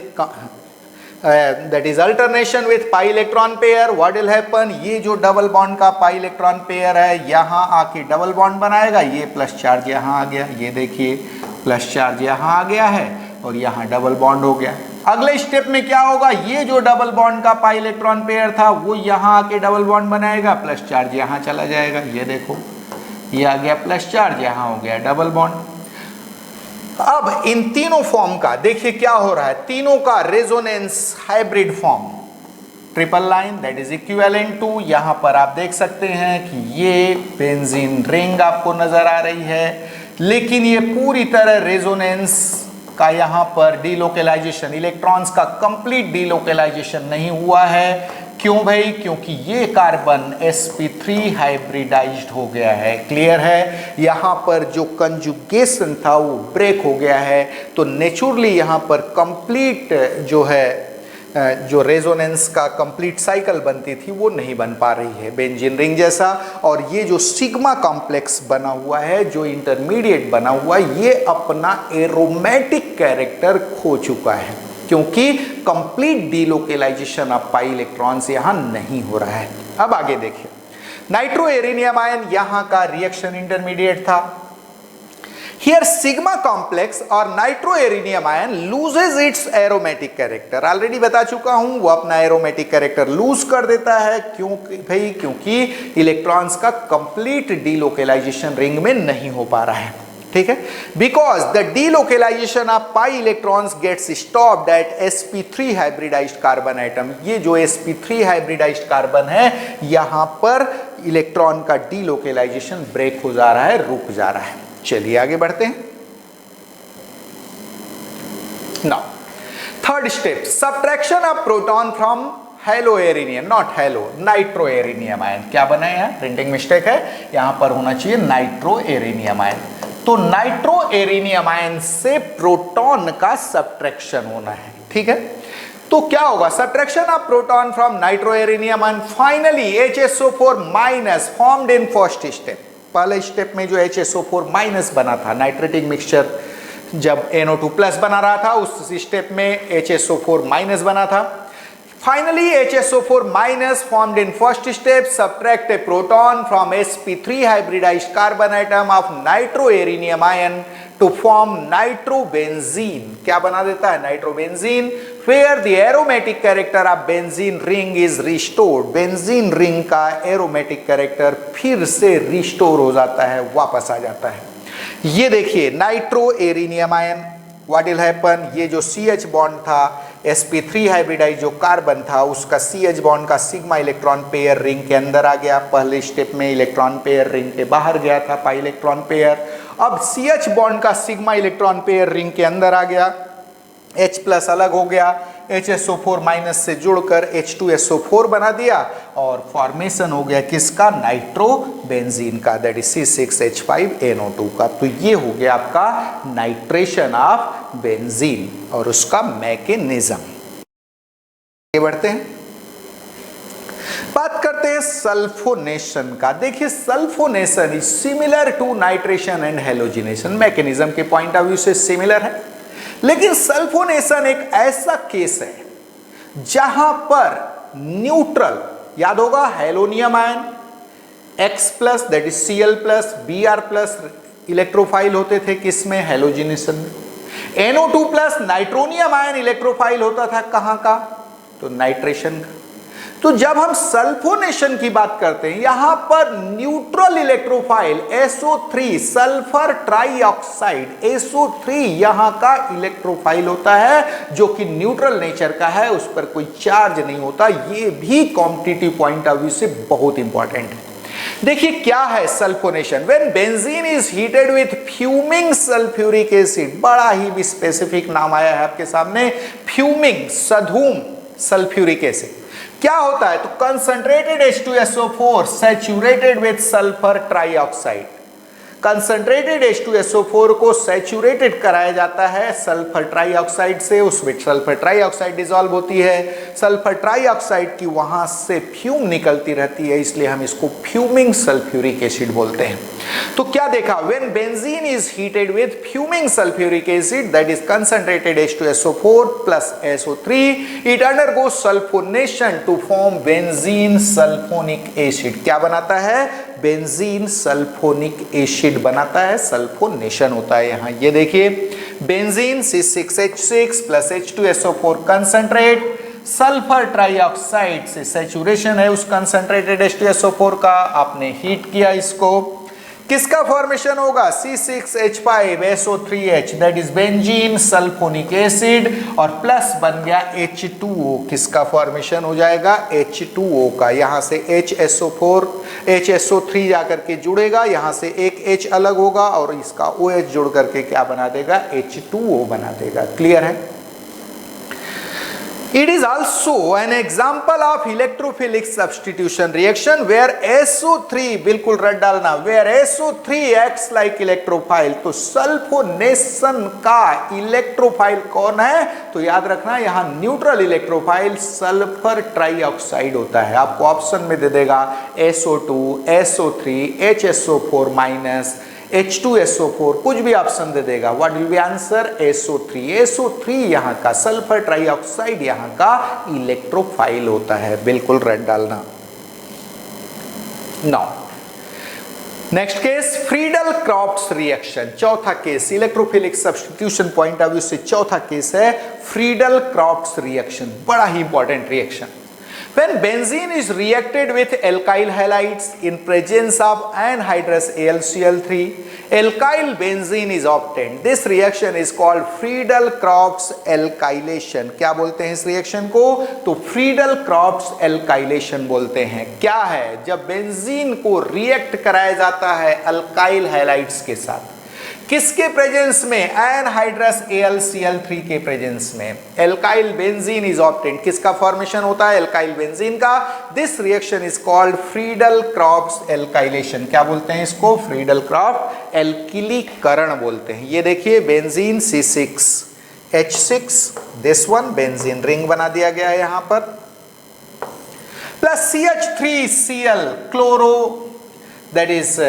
that is alternation with pi electron pair. What will happen, ये जो डबल बॉन्ड का पाई इलेक्ट्रॉन पेयर है यहां आके डबल बॉन्ड बनाएगा, ये प्लस चार्ज यहां आ गया, ये देखिए प्लस चार्ज यहां आ गया है और यहां डबल बॉन्ड हो गया। अगले स्टेप में क्या होगा, ये जो डबल बॉन्ड का पाई इलेक्ट्रॉन पेयर था वो यहां आके डबल बॉन्ड बनाएगा, प्लस चार्ज यहां चला जाएगा, ये देखो ये आ गया प्लस चार्ज, यहां हो गया डबल बॉन्ड। अब इन तीनों फॉर्म का देखिए क्या हो रहा है, तीनों का resonance hybrid form, triple line that is equivalent to, यहां पर आप देख सकते हैं कि ये बेंजीन रिंग आपको नजर आ रही है, लेकिन ये पूरी तरह रेजोनेंस का यहाँ पर डीलोकेलाइजेशन, इलेक्ट्रॉन्स का कंप्लीट डीलोकेलाइजेशन नहीं हुआ है। क्यों भाई? क्योंकि ये कार्बन sp3 हाइब्रिडाइज्ड हो गया है। क्लियर है, यहाँ पर जो कंजुगेशन था वो ब्रेक हो गया है, तो नेचुरली यहाँ पर कंप्लीट जो है जो रेजोनेंस का कंप्लीट साइकिल बनती थी वो नहीं बन पा रही है बेंजीन रिंग जैसा। और ये जो सिग्मा कॉम्प्लेक्स बना हुआ है, जो इंटरमीडिएट बना हुआ है, ये अपना एरोमेटिक कैरेक्टर खो चुका है क्योंकि complete delocalisation of pi electrons यहाँ नहीं हो रहा है। अब आगे देखिए, नाइट्रो एरिनियम आयन यहाँ का रिएक्शन इंटरमीडिएट था। Here sigma complex और nitroarenium ion loses its aromatic character। Already बता चुका हूं, वो अपना एरोमेटिक कैरेक्टर लूज कर देता है। क्यों भाई? क्योंकि इलेक्ट्रॉन्स का कंप्लीट डीलोकेलाइजेशन रिंग में नहीं हो पा रहा है। ठीक है, because the delocalisation of pi electrons gets stopped at sp3 hybridised carbon atom. ये जो sp3 हाइब्रिडाइज्ड कार्बन है यहां पर इलेक्ट्रॉन का डीलोकेलाइजेशन ब्रेक हो जा रहा है, रुक जा रहा है। चलिए आगे बढ़ते हैं। Now third step, subtraction of proton from haloarenium, not halo, nitroarenium ion. क्या बना है यहाँ, प्रिंटिंग मिस्टेक है, यहां पर होना चाहिए नाइट्रोएरिनियम आयन। तो नाइट्रोएरिनियम आयन से प्रोटॉन का सब्ट्रैक्शन होना है, ठीक है। तो क्या होगा, subtraction of proton from nitroarenium ion, finally HSO4 minus formed in first step. पहले स्टेप में जो HSO4 माइनस बना था, नाइट्रेटिक मिक्सचर जब NO2 प्लस बना रहा था, उस स्टेप में HSO4 माइनस बना था। Finally, HSO4 minus formed in first step subtract a proton from sp3 hybridized carbon atom of nitroaerium ion to form nitrobenzene. क्या बना देता है, nitrobenzene, where the aromatic character of benzene ring is restored. Benzene ring का aromatic character फिर से restore हो जाता है, वापस आ जाता है। ये देखिए नाइट्रोएरिनियम आयन, व्हाट विल हैपन, ये जो CH बॉन्ड था, sp3 हाइब्रिडाइज जो कार्बन था, उसका CH बॉन्ड का सिग्मा इलेक्ट्रॉन पेयर रिंग के अंदर आ गया। पहले स्टेप में इलेक्ट्रॉन पेयर रिंग के बाहर गया था, पाई इलेक्ट्रॉन पेयर। अब CH बॉन्ड का सिग्मा इलेक्ट्रॉन पेयर रिंग के अंदर आ गया, H प्लस अलग हो गया, HSO4 माइनस से जुड़कर H2SO4 बना दिया और फॉर्मेशन हो गया किसका, नाइट्रोबेंजीन का, दैट इज C6H5NO2 का। तो ये हो गया आपका नाइट्रेशन ऑफ बेंजीन और उसका मैकेनिज्म। आगे बढ़ते हैं, बात करते हैं सल्फोनेशन का। देखिए sulphonation is similar to nitration and halogenation, mechanism के पॉइंट ऑफ व्यू से सिमिलर है, लेकिन सल्फोनेशन एक ऐसा केस है जहां पर न्यूट्रल, याद होगा halonium ion X plus that is Cl plus Br plus electrophile होते थे किसमें, हेलोजिनेशन में। NO2 plus nitronium ion electrophile होता था कहां का, तो नाइट्रेशन का। तो जब हम सल्फोनेशन की बात करते हैं, यहां पर neutral electrophile SO3 sulphur trioxide, SO3 यहां का इलेक्ट्रोफाइल होता है जो कि न्यूट्रल नेचर का है, उस पर कोई चार्ज नहीं होता। ये भी कॉम्पिटिटिव पॉइंट ऑफ व्यू से बहुत इंपॉर्टेंट है। देखिए क्या है sulphonation, when benzene is heated with fuming sulphuric acid, बड़ा ही स्पेसिफिक नाम आया है आपके सामने, फ्यूमिंग सधूम सल्फ्यूरिक एसिड। क्या होता है, तो concentrated H2SO4 saturated with sulphur trioxide, concentrated H2SO4 को सैचुरेटेड कराया जाता है सल्फर ट्राइऑक्साइड से, उसमें सल्फर ट्राइऑक्साइड डिसॉल्व होती है, सल्फर ट्राइऑक्साइड की वहां से फ्यूम निकलती रहती है, इसलिए हम इसको फ्यूमिंग सल्फ्यूरिक एसिड बोलते हैं। तो क्या देखा, when benzene is heated with fuming sulphuric acid that is concentrated H2SO4 plus SO3, it undergoes sulphonation to form benzene sulphonic acid. क्या बनाता है, बेंजीन सल्फोनिक एसिड बनाता है, सल्फोनेशन होता है यहां। ये देखिए benzene C6H6 plus H2SO4 concentrate, sulphur trioxide से सैचुरेशन है उस कंसंट्रेटेड H2SO4 का, आपने हीट किया इसको, किसका फॉर्मेशन होगा, C6H5SO3H that is benzene sulphonic acid, और प्लस बन गया H2O, किसका फॉर्मेशन हो जाएगा, H2O का। यहां से HSO3 जाकर के जुड़ेगा, यहां से एक H अलग होगा और इसका OH जुड़ करके क्या बना देगा, H2O बना देगा। क्लियर है। It is also an example of electrophilic substitution reaction where SO3, बिल्कुल रट डालना, where SO3 acts like electrophile। तो सल्फोनेशन का इलेक्ट्रोफाइल कौन है, तो याद रखना यहां न्यूट्रल इलेक्ट्रोफाइल सल्फर ट्राइऑक्साइड होता है। आपको ऑप्शन में दे देगा SO2, SO3, HSO4 minus, H2SO4, कुछ भी ऑप्शन दे देगा। What will be answer, SO3। SO3 यहाँ का सल्फर ट्राइऑक्साइड यहाँ का इलेक्ट्रोफाइल होता है, बिल्कुल रट डालना। Now next case, Friedel Crafts reaction, चौथा case, electrophilic substitution point of view से चौथा केस है फ्रीडल क्रॉफ्ट्स रिएक्शन, बड़ा ही important reaction. When benzene is reacted with alkyl halides in presence of anhydrous AlCl3, alkyl benzene is obtained. This reaction is called Friedel-Crafts alkylation. क्या बोलते हैं इस reaction को, तो Friedel-Crafts alkylation बोलते हैं। क्या है, जब बेंजीन को रिएक्ट कराया जाता है अल्काइल हैलाइड्स के साथ, किसके प्रेजेंस में? एनहाइड्रस AlCl3 के प्रेजेंस में एल्काइल बेंजीन इज ऑब्टेन्ड। किसका फॉर्मेशन होता है? एल्काइल बेंजीन का। This reaction is called Friedel-Crafts alkylation. क्या बोलते हैं इसको? फ्रीडल-क्राफ्ट एल्किलीकरण बोलते हैं। ये देखिए benzene C6H6, this one benzene ring बना दिया गया है यहां पर, plus CH3Cl chloro, that is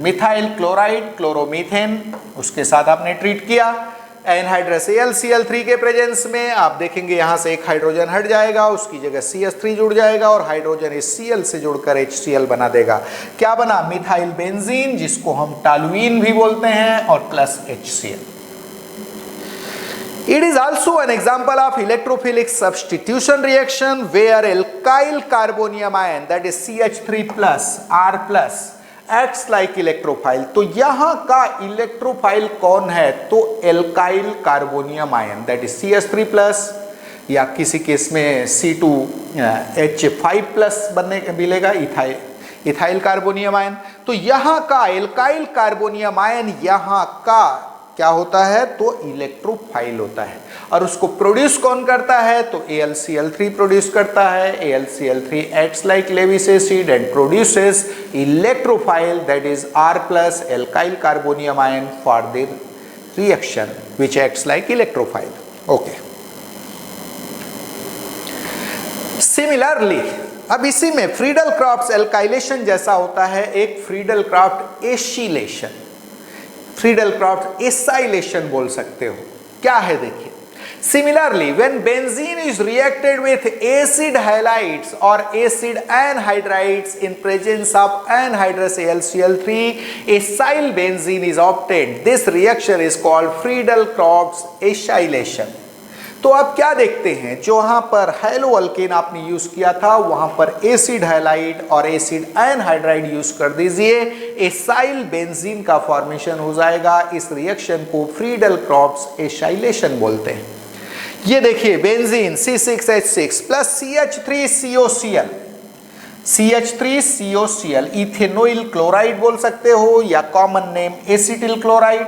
methyl chloride, chloromethane, उसके साथ आपने ट्रीट किया। एनहाइड्रस AlCl3 के प्रेजेंस में आप देखेंगे यहां से एक हाइड्रोजन हट जाएगा, उसकी जगह CH3 जुड़ जाएगा और हाइड्रोजन इस Cl से जुड़कर HCl बना देगा। क्या बना? मिथाइल बेंजीन, जिसको हम टॉलुइन भी बोलते हैं, और plus HCl। It is also an example of electrophilic substitution reaction where alkyl carbonium ion, that is CH3 plus R plus, acts like electrophile। तो यहाँ का इलेक्ट्रोफाइल कौन है? तो alkyl carbonium ion, that is CH3 plus, या किसी case में C2H5 plus बनने मिलेगा, इथाइल कार्बोनियम आयन। तो यहाँ का एल्काइल कार्बोनियम आयन यहाँ का क्या होता है? तो इलेक्ट्रोफाइल होता है। और उसको प्रोड्यूस कौन करता है? तो AlCl3 प्रोड्यूस करता है। AlCl3 acts like Lewis acid and produces electrophile, that is R plus alkyl carbonium ion for the reaction which acts like electrophile. Okay. Similarly, अब इसी में फ्रीडल-क्राफ्ट एल्काइलेशन जैसा होता है एक फ्रीडल-क्राफ्ट एसिलेशन, फ्रीडल-क्राफ्ट एसाइलेशन बोल सकते हो। क्या है देखिए, Similarly, when benzene is reacted with acid halides or acid anhydrides in presence of anhydrous AlCl3, acyl benzene is obtained. This reaction is called Friedel-Crafts acylation. तो अब क्या देखते हैं, जहां पर हेलो अल्केन आपने यूज किया था वहां पर एसिड हैलाइड और एसिड एनहाइड्राइड यूज कर दीजिए, एसाइल बेंजीन का फॉर्मेशन हो जाएगा। इस रिएक्शन को फ्रीडल-क्राफ्ट एसाइलेशन बोलते हैं। ये देखिए benzene C6H6 plus CH3COCl, CH3COCl इथेनोइल chloride बोल सकते हो या common name acetyl chloride,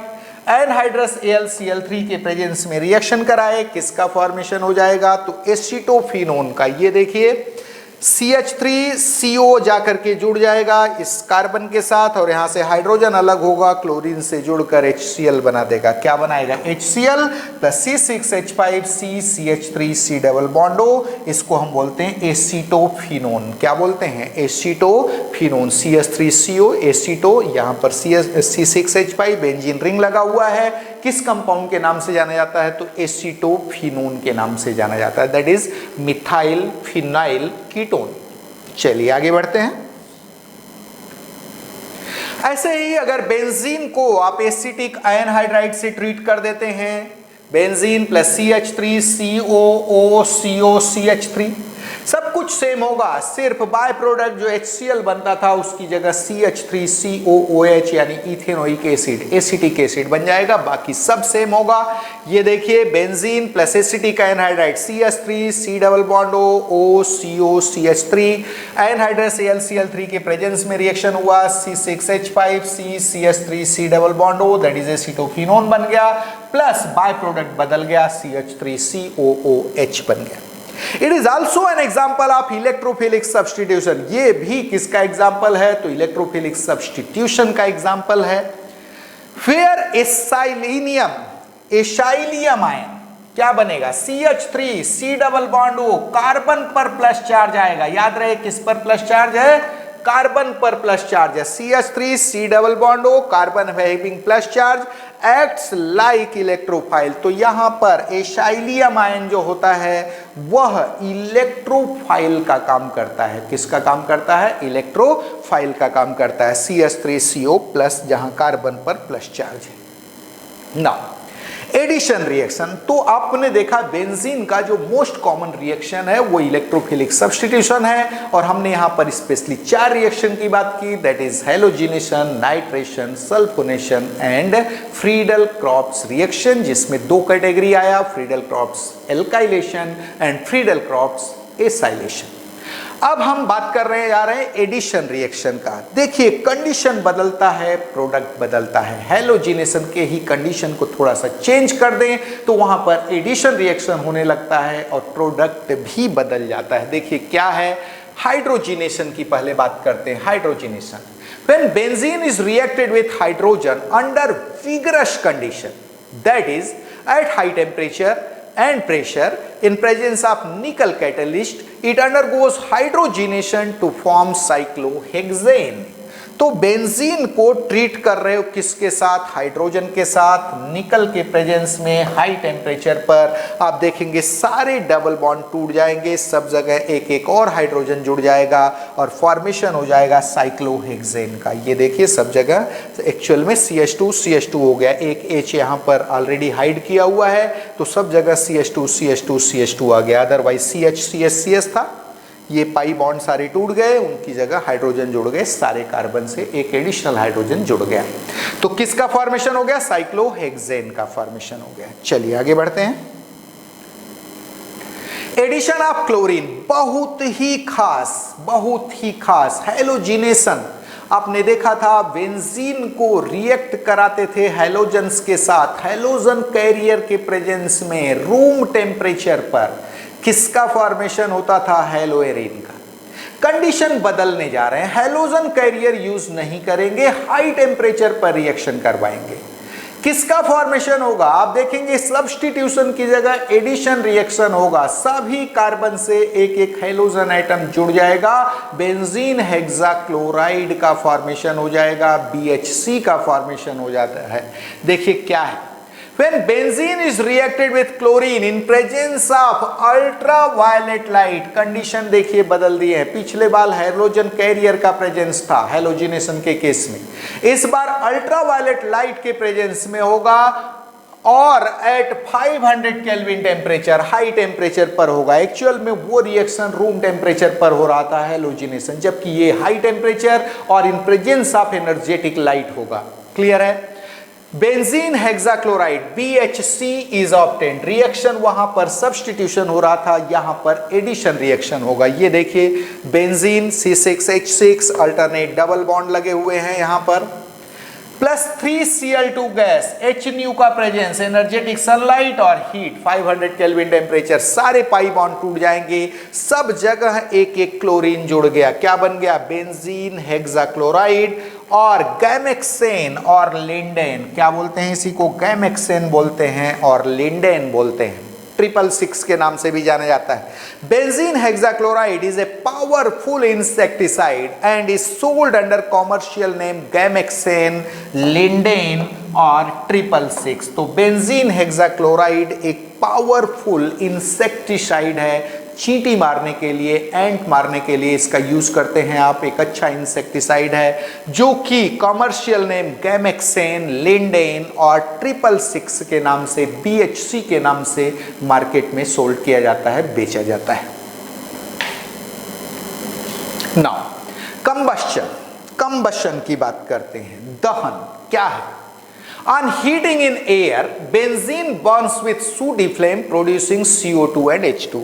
anhydrous AlCl3 के प्रेजेंस में रिएक्शन कराए, किसका फॉर्मेशन हो जाएगा? तो एसीटोफिनोन का। ये देखिए CH3CO जाकर के जुड़ जाएगा इस कार्बन के साथ और यहाँ से हाइड्रोजन अलग होगा, क्लोरीन से जुड़कर HCl बना देगा। क्या बनाएगा? HCl plus C6H5CCH3C double bond O, इसको हम बोलते हैं एसीटोफिनोन। क्या बोलते हैं? एसीटोफिनोन। CH3CO एसीटो, यहाँ पर C6H5 बेंजीन रिंग लगा हुआ है, किस कंपाउंड के नाम से जाना जाता है? तो एसीटोफिनोन के नाम से जाना जाता है, that is methyl phenyl ketone. चलिए आगे बढ़ते हैं। ऐसे ही अगर बेंजीन को आप एसिटिक एनहाइड्राइड से ट्रीट कर देते हैं, बेंजीन प्लस CH3COOCOCH3, सब कुछ सेम होगा, सिर्फ बाय प्रोडक्ट जो HCl बनता था उसकी जगह CH3COOH यानी इथेनोइक एसिड, एसिटिक एसिड बन जाएगा, बाकी सब सेम होगा। ये देखिए benzene plus acetic anhydride CH3C double bond OCOCH3, anhydrous AlCl3 के प्रेजेंस में रिएक्शन हुआ, C6H5CCH3C double bond O, that is acetophenone बन गया, प्लस बाय प्रोडक्ट बदल गया, CH3COOH बन गया। It is also an example of electrophilic substitution. ये भी किसका एग्जाम्पल है? तो इलेक्ट्रोफिलिक सब्सटीट्यूशन का एग्जाम्पल है। फिर एसाइलियम आयन क्या बनेगा? CH3C double bond O, carbon पर प्लस चार्ज आएगा, याद रहे किस पर प्लस चार्ज है? कार्बन पर प्लस चार्ज है। CH3C double bond O, carbon having plus charge, acts like electrophile. तो यहां पर एसाइलियम आयन जो होता है वह इलेक्ट्रोफाइल का काम करता है। किसका काम करता है? इलेक्ट्रोफाइल का काम करता है। CH3CO प्लस जहां कार्बन पर प्लस चार्ज है। नाउ एडिशन रिएक्शन, तो आपने देखा बेंजीन का जो मोस्ट कॉमन रिएक्शन है वो इलेक्ट्रोफिलिक सब्स्टिट्यूशन है, और हमने यहां पर स्पेशली 4 रिएक्शन की बात की, that is halogenation, nitration, sulphonation and Friedel-Crafts reaction, जिसमें 2 कैटेगरी आया, Friedel-Crafts alkylation and Friedel-Crafts acylation. अब हम बात कर रहे जा रहे हैं एडिशन रिएक्शन का। देखिए कंडीशन बदलता है, प्रोडक्ट बदलता है। हैलोजिनेशन के ही कंडीशन को थोड़ा सा चेंज कर दें तो वहां पर एडिशन रिएक्शन होने लगता है और प्रोडक्ट भी बदल जाता है। देखिए क्या है, हाइड्रोजिनेशन की पहले बात करते हैं। Hydrogenation, when benzene is reacted with hydrogen under vigorous condition, that is at high temperature and pressure in presence of nickel catalyst, it undergoes hydrogenation to form cyclohexane। तो बेंजीन को ट्रीट कर रहे हो किसके साथ, हाइड्रोजन के साथ, निकल के प्रेजेंस में हाई टेम्परेचर पर। आप देखेंगे सारे डबल बॉन्ड टूट जाएंगे, सब जगह एक एक और हाइड्रोजन जुड़ जाएगा और फॉर्मेशन हो जाएगा साइक्लोहेक्सेन का। ये देखिए सब जगह एक्चुअल में CH2 हो गया, एक H यहाँ पर ऑलरेडी हाइड किया हुआ है तो सब जगह CH2 आ गया। अदरवाइज CH था, ये पाई बॉन्ड सारे टूट गए, उनकी जगह हाइड्रोजन जुड़ गए, सारे कार्बन से एक एडिशनल हाइड्रोजन जुड़ गया। तो किसका फॉर्मेशन हो गया, साइक्लोहेक्सेन का फॉर्मेशन हो गया। चलिए आगे बढ़ते हैं। एडिशन ऑफ क्लोरीन बहुत ही खास हैलोजिनेशन। आपने देखा था बेंजीन को रिएक्ट कराते थे हैलोजन्स के साथ, हैलोजन कैरियर के प्रेजेंस में रूम टेम्परेचर पर किसका फॉर्मेशन होता था, हैलोएरिन का। कंडीशन बदलने जा रहे हैं, हैलोजन कैरियर यूज नहीं करेंगे, हाई टेम्परेचर पर रिएक्शन करवाएंगे। किसका फॉर्मेशन होगा, आप देखेंगे सब्स्टिट्यूशन की जगह एडिशन रिएक्शन होगा, सभी कार्बन से एक एक हैलोजन एटम जुड़ जाएगा, बेंजीन हेक्साक्लोराइड का फॉर्मेशन हो जाएगा, BHC का फॉर्मेशन हो जाता है। देखिए क्या है, when benzene is reacted with chlorine in presence of ultraviolet light, condition देखिए बदल दी है। पिछले बार हैलोजन कैरियर का प्रेजेंस था हैलोजिनेशन के केस में, इस बार अल्ट्रावायलेट लाइट के प्रेजेंस में होगा और at 500 kelvin temperature, high temperature पर होगा। एक्चुअल में वो रिएक्शन रूम टेम्परेचर पर हो रहा था हैलोजिनेशन, जबकि ये हाई टेम्परेचर और इन प्रेजेंस ऑफ एनर्जेटिक लाइट होगा। क्लियर है। Benzene hexachloride BHC is obtained, reaction वहां पर सब्स्टिट्यूशन हो रहा था, यहां पर एडिशन रिएक्शन होगा। ये देखिए benzene C6H6 alternate double bond लगे हुए हैं यहां पर, प्लस 3Cl2 गैस, H का प्रेजेंस, एनर्जेटिक सनलाइट और हीट, 500 केल्विन टेम्परेचर, सारे पाई बॉन्ड टूट जाएंगे, सब जगह एक एक क्लोरीन जुड़ गया। क्या बन गया, बेंजीन हेक्साक्लोराइड और गैमेक्सेन और लिंडेन। क्या बोलते हैं इसी को, गैमेक्सेन बोलते हैं और लिंडेन बोलते हैं, 666 के नाम से भी जाना जाता है। Benzene hexachloride is a powerful insecticide and is sold under commercial name gammexane, lindane और 666। तो बेंजीन हेक्साक्लोराइड एक पावरफुल इंसेक्टिसाइड है, चींटी मारने के लिए, एंट मारने के लिए इसका यूज करते हैं आप। एक अच्छा इंसेक्टिसाइड है जो कि कमर्शियल नेम गैमेक्सेन, लिंडेन और 666 के नाम से, BHC के नाम से मार्केट में सोल्ड किया जाता है, बेचा जाता है। नाउ कंबशन की बात करते हैं। दहन क्या है, On heating in air, benzene burns with sooty flame producing CO2 and H2।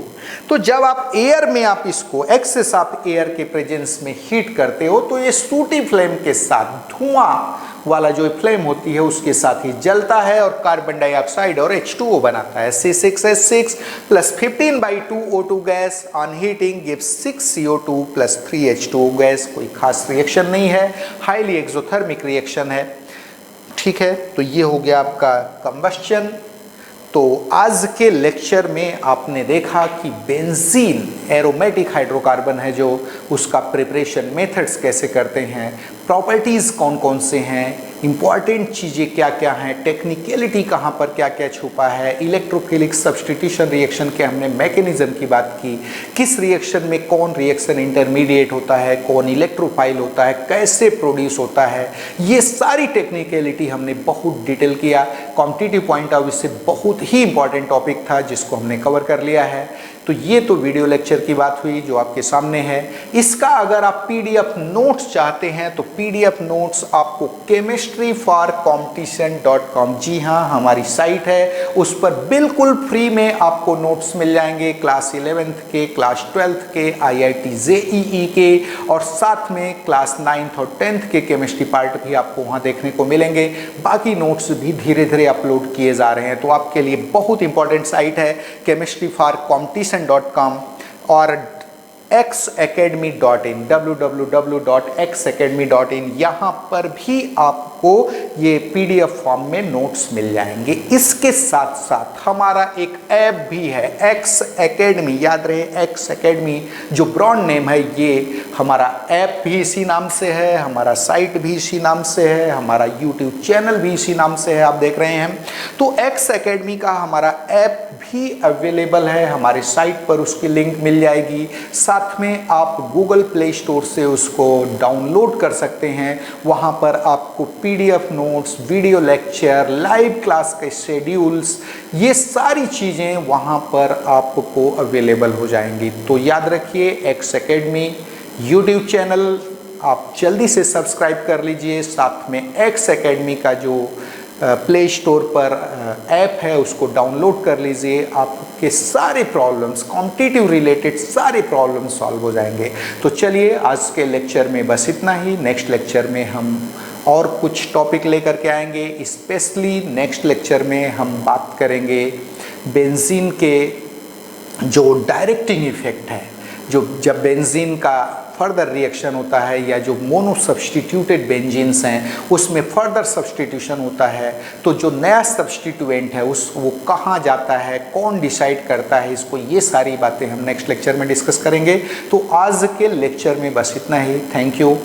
तो जब आप एयर में आप इसको एक्सेस ऑफ एयर के प्रेजेंस में हीट करते हो तो ये सूटी फ्लेम के साथ, धुआं वाला जो फ्लेम होती है उसके साथ ही जलता है और कार्बन डाइऑक्साइड और H2O बनाता है। C6H6 plus 15/2 O2 gas on heating gives 6 CO2 plus 3 H2O gas. कोई खास रिएक्शन नहीं है, हाईली एक्सोथर्मिक रिएक्शन है। ठीक है, तो ये हो गया आपका कंबस्शन। तो आज के लेक्चर में आपने देखा कि बेंजीन एरोमेटिक हाइड्रोकार्बन है जो, उसका प्रिपरेशन मेथड्स कैसे करते हैं, प्रॉपर्टीज़ कौन कौन से हैं, इंपॉर्टेंट चीज़ें क्या क्या हैं, टेक्निकलिटी कहाँ पर क्या क्या छुपा है, इलेक्ट्रोफिलिक सब्स्टिट्यूशन रिएक्शन के हमने मैकेनिज्म की बात की, किस रिएक्शन में कौन रिएक्शन इंटरमीडिएट होता है, कौन इलेक्ट्रोफाइल होता है, कैसे प्रोड्यूस होता है, ये सारी टेक्निकलिटी हमने बहुत डिटेल किया। कॉम्पिटिटिव पॉइंट ऑफ व्यू से बहुत ही इंपॉर्टेंट टॉपिक था जिसको हमने कवर कर लिया है। तो ये तो वीडियो लेक्चर की बात हुई जो आपके सामने है। इसका अगर आप पीडीएफ नोट्स चाहते हैं तो पीडीएफ नोट्स आपको chemistryforcompetition.com, जी हाँ हमारी साइट है, उस पर बिल्कुल फ्री में आपको नोट्स मिल जाएंगे, क्लास 11th के, क्लास 12th के, IIT JEE के, और साथ में क्लास 9th और 10th के केमिस्ट्री पार्ट भी आपको वहाँ देखने को मिलेंगे। बाकी नोट्स भी धीरे धीरे अपलोड किए जा रहे हैं। तो आपके लिए बहुत इंपॉर्टेंट साइट है chemistryforcompetition.com और xacademy.in, www.xacademy.in, यहाँ पर भी आपको ये पीडीएफ फॉर्म में नोट्स मिल जाएंगे। इसके साथ साथ हमारा एक ऐप भी है एक्स एकेडमी, याद रहे एक्स एकेडमी जो ब्रांड नेम है, ये हमारा ऐप भी इसी नाम से है, हमारा साइट भी इसी नाम से है, हमारा यूट्यूब चैनल भी इसी नाम से है, आप देख रहे हैं। तो एक्स एकेडमी का हमारा ऐप भी अवेलेबल है हमारे साइट पर, उसकी लिंक मिल जाएगी। साथ में आप गूगल प्ले स्टोर से उसको डाउनलोड कर सकते हैं। वहाँ पर आपको PDF notes, video lecture, live class के शेड्यूल्स, ये सारी चीज़ें वहाँ पर आपको अवेलेबल हो जाएंगी। तो याद रखिए एक्स एकेडमी यूट्यूब चैनल आप जल्दी से सब्सक्राइब कर लीजिए। साथ में एक्स एकेडमी का जो प्ले स्टोर पर ऐप है उसको डाउनलोड कर लीजिए। आपके सारे प्रॉब्लम्स, कॉम्पिटिटिव रिलेटेड सारे प्रॉब्लम्स सॉल्व हो जाएंगे। तो चलिए आज के लेक्चर में बस इतना ही। नेक्स्ट लेक्चर में हम और कुछ टॉपिक लेकर के आएंगे। स्पेशली नेक्स्ट लेक्चर में हम बात करेंगे बेंजीन के जो डायरेक्टिंग इफेक्ट है, जो जब बेंजीन का फर्दर रिएक्शन होता है या जो मोनो सब्सटीट्यूटेड बेंजीन्स हैं उसमें फर्दर सब्सटीट्यूशन होता है, तो जो नया सब्सटीट्यूएंट है वो कहाँ जाता है, कौन डिसाइड करता है इसको, ये सारी बातें हम नेक्स्ट लेक्चर में डिस्कस करेंगे। तो आज के लेक्चर में बस इतना ही। Thank you.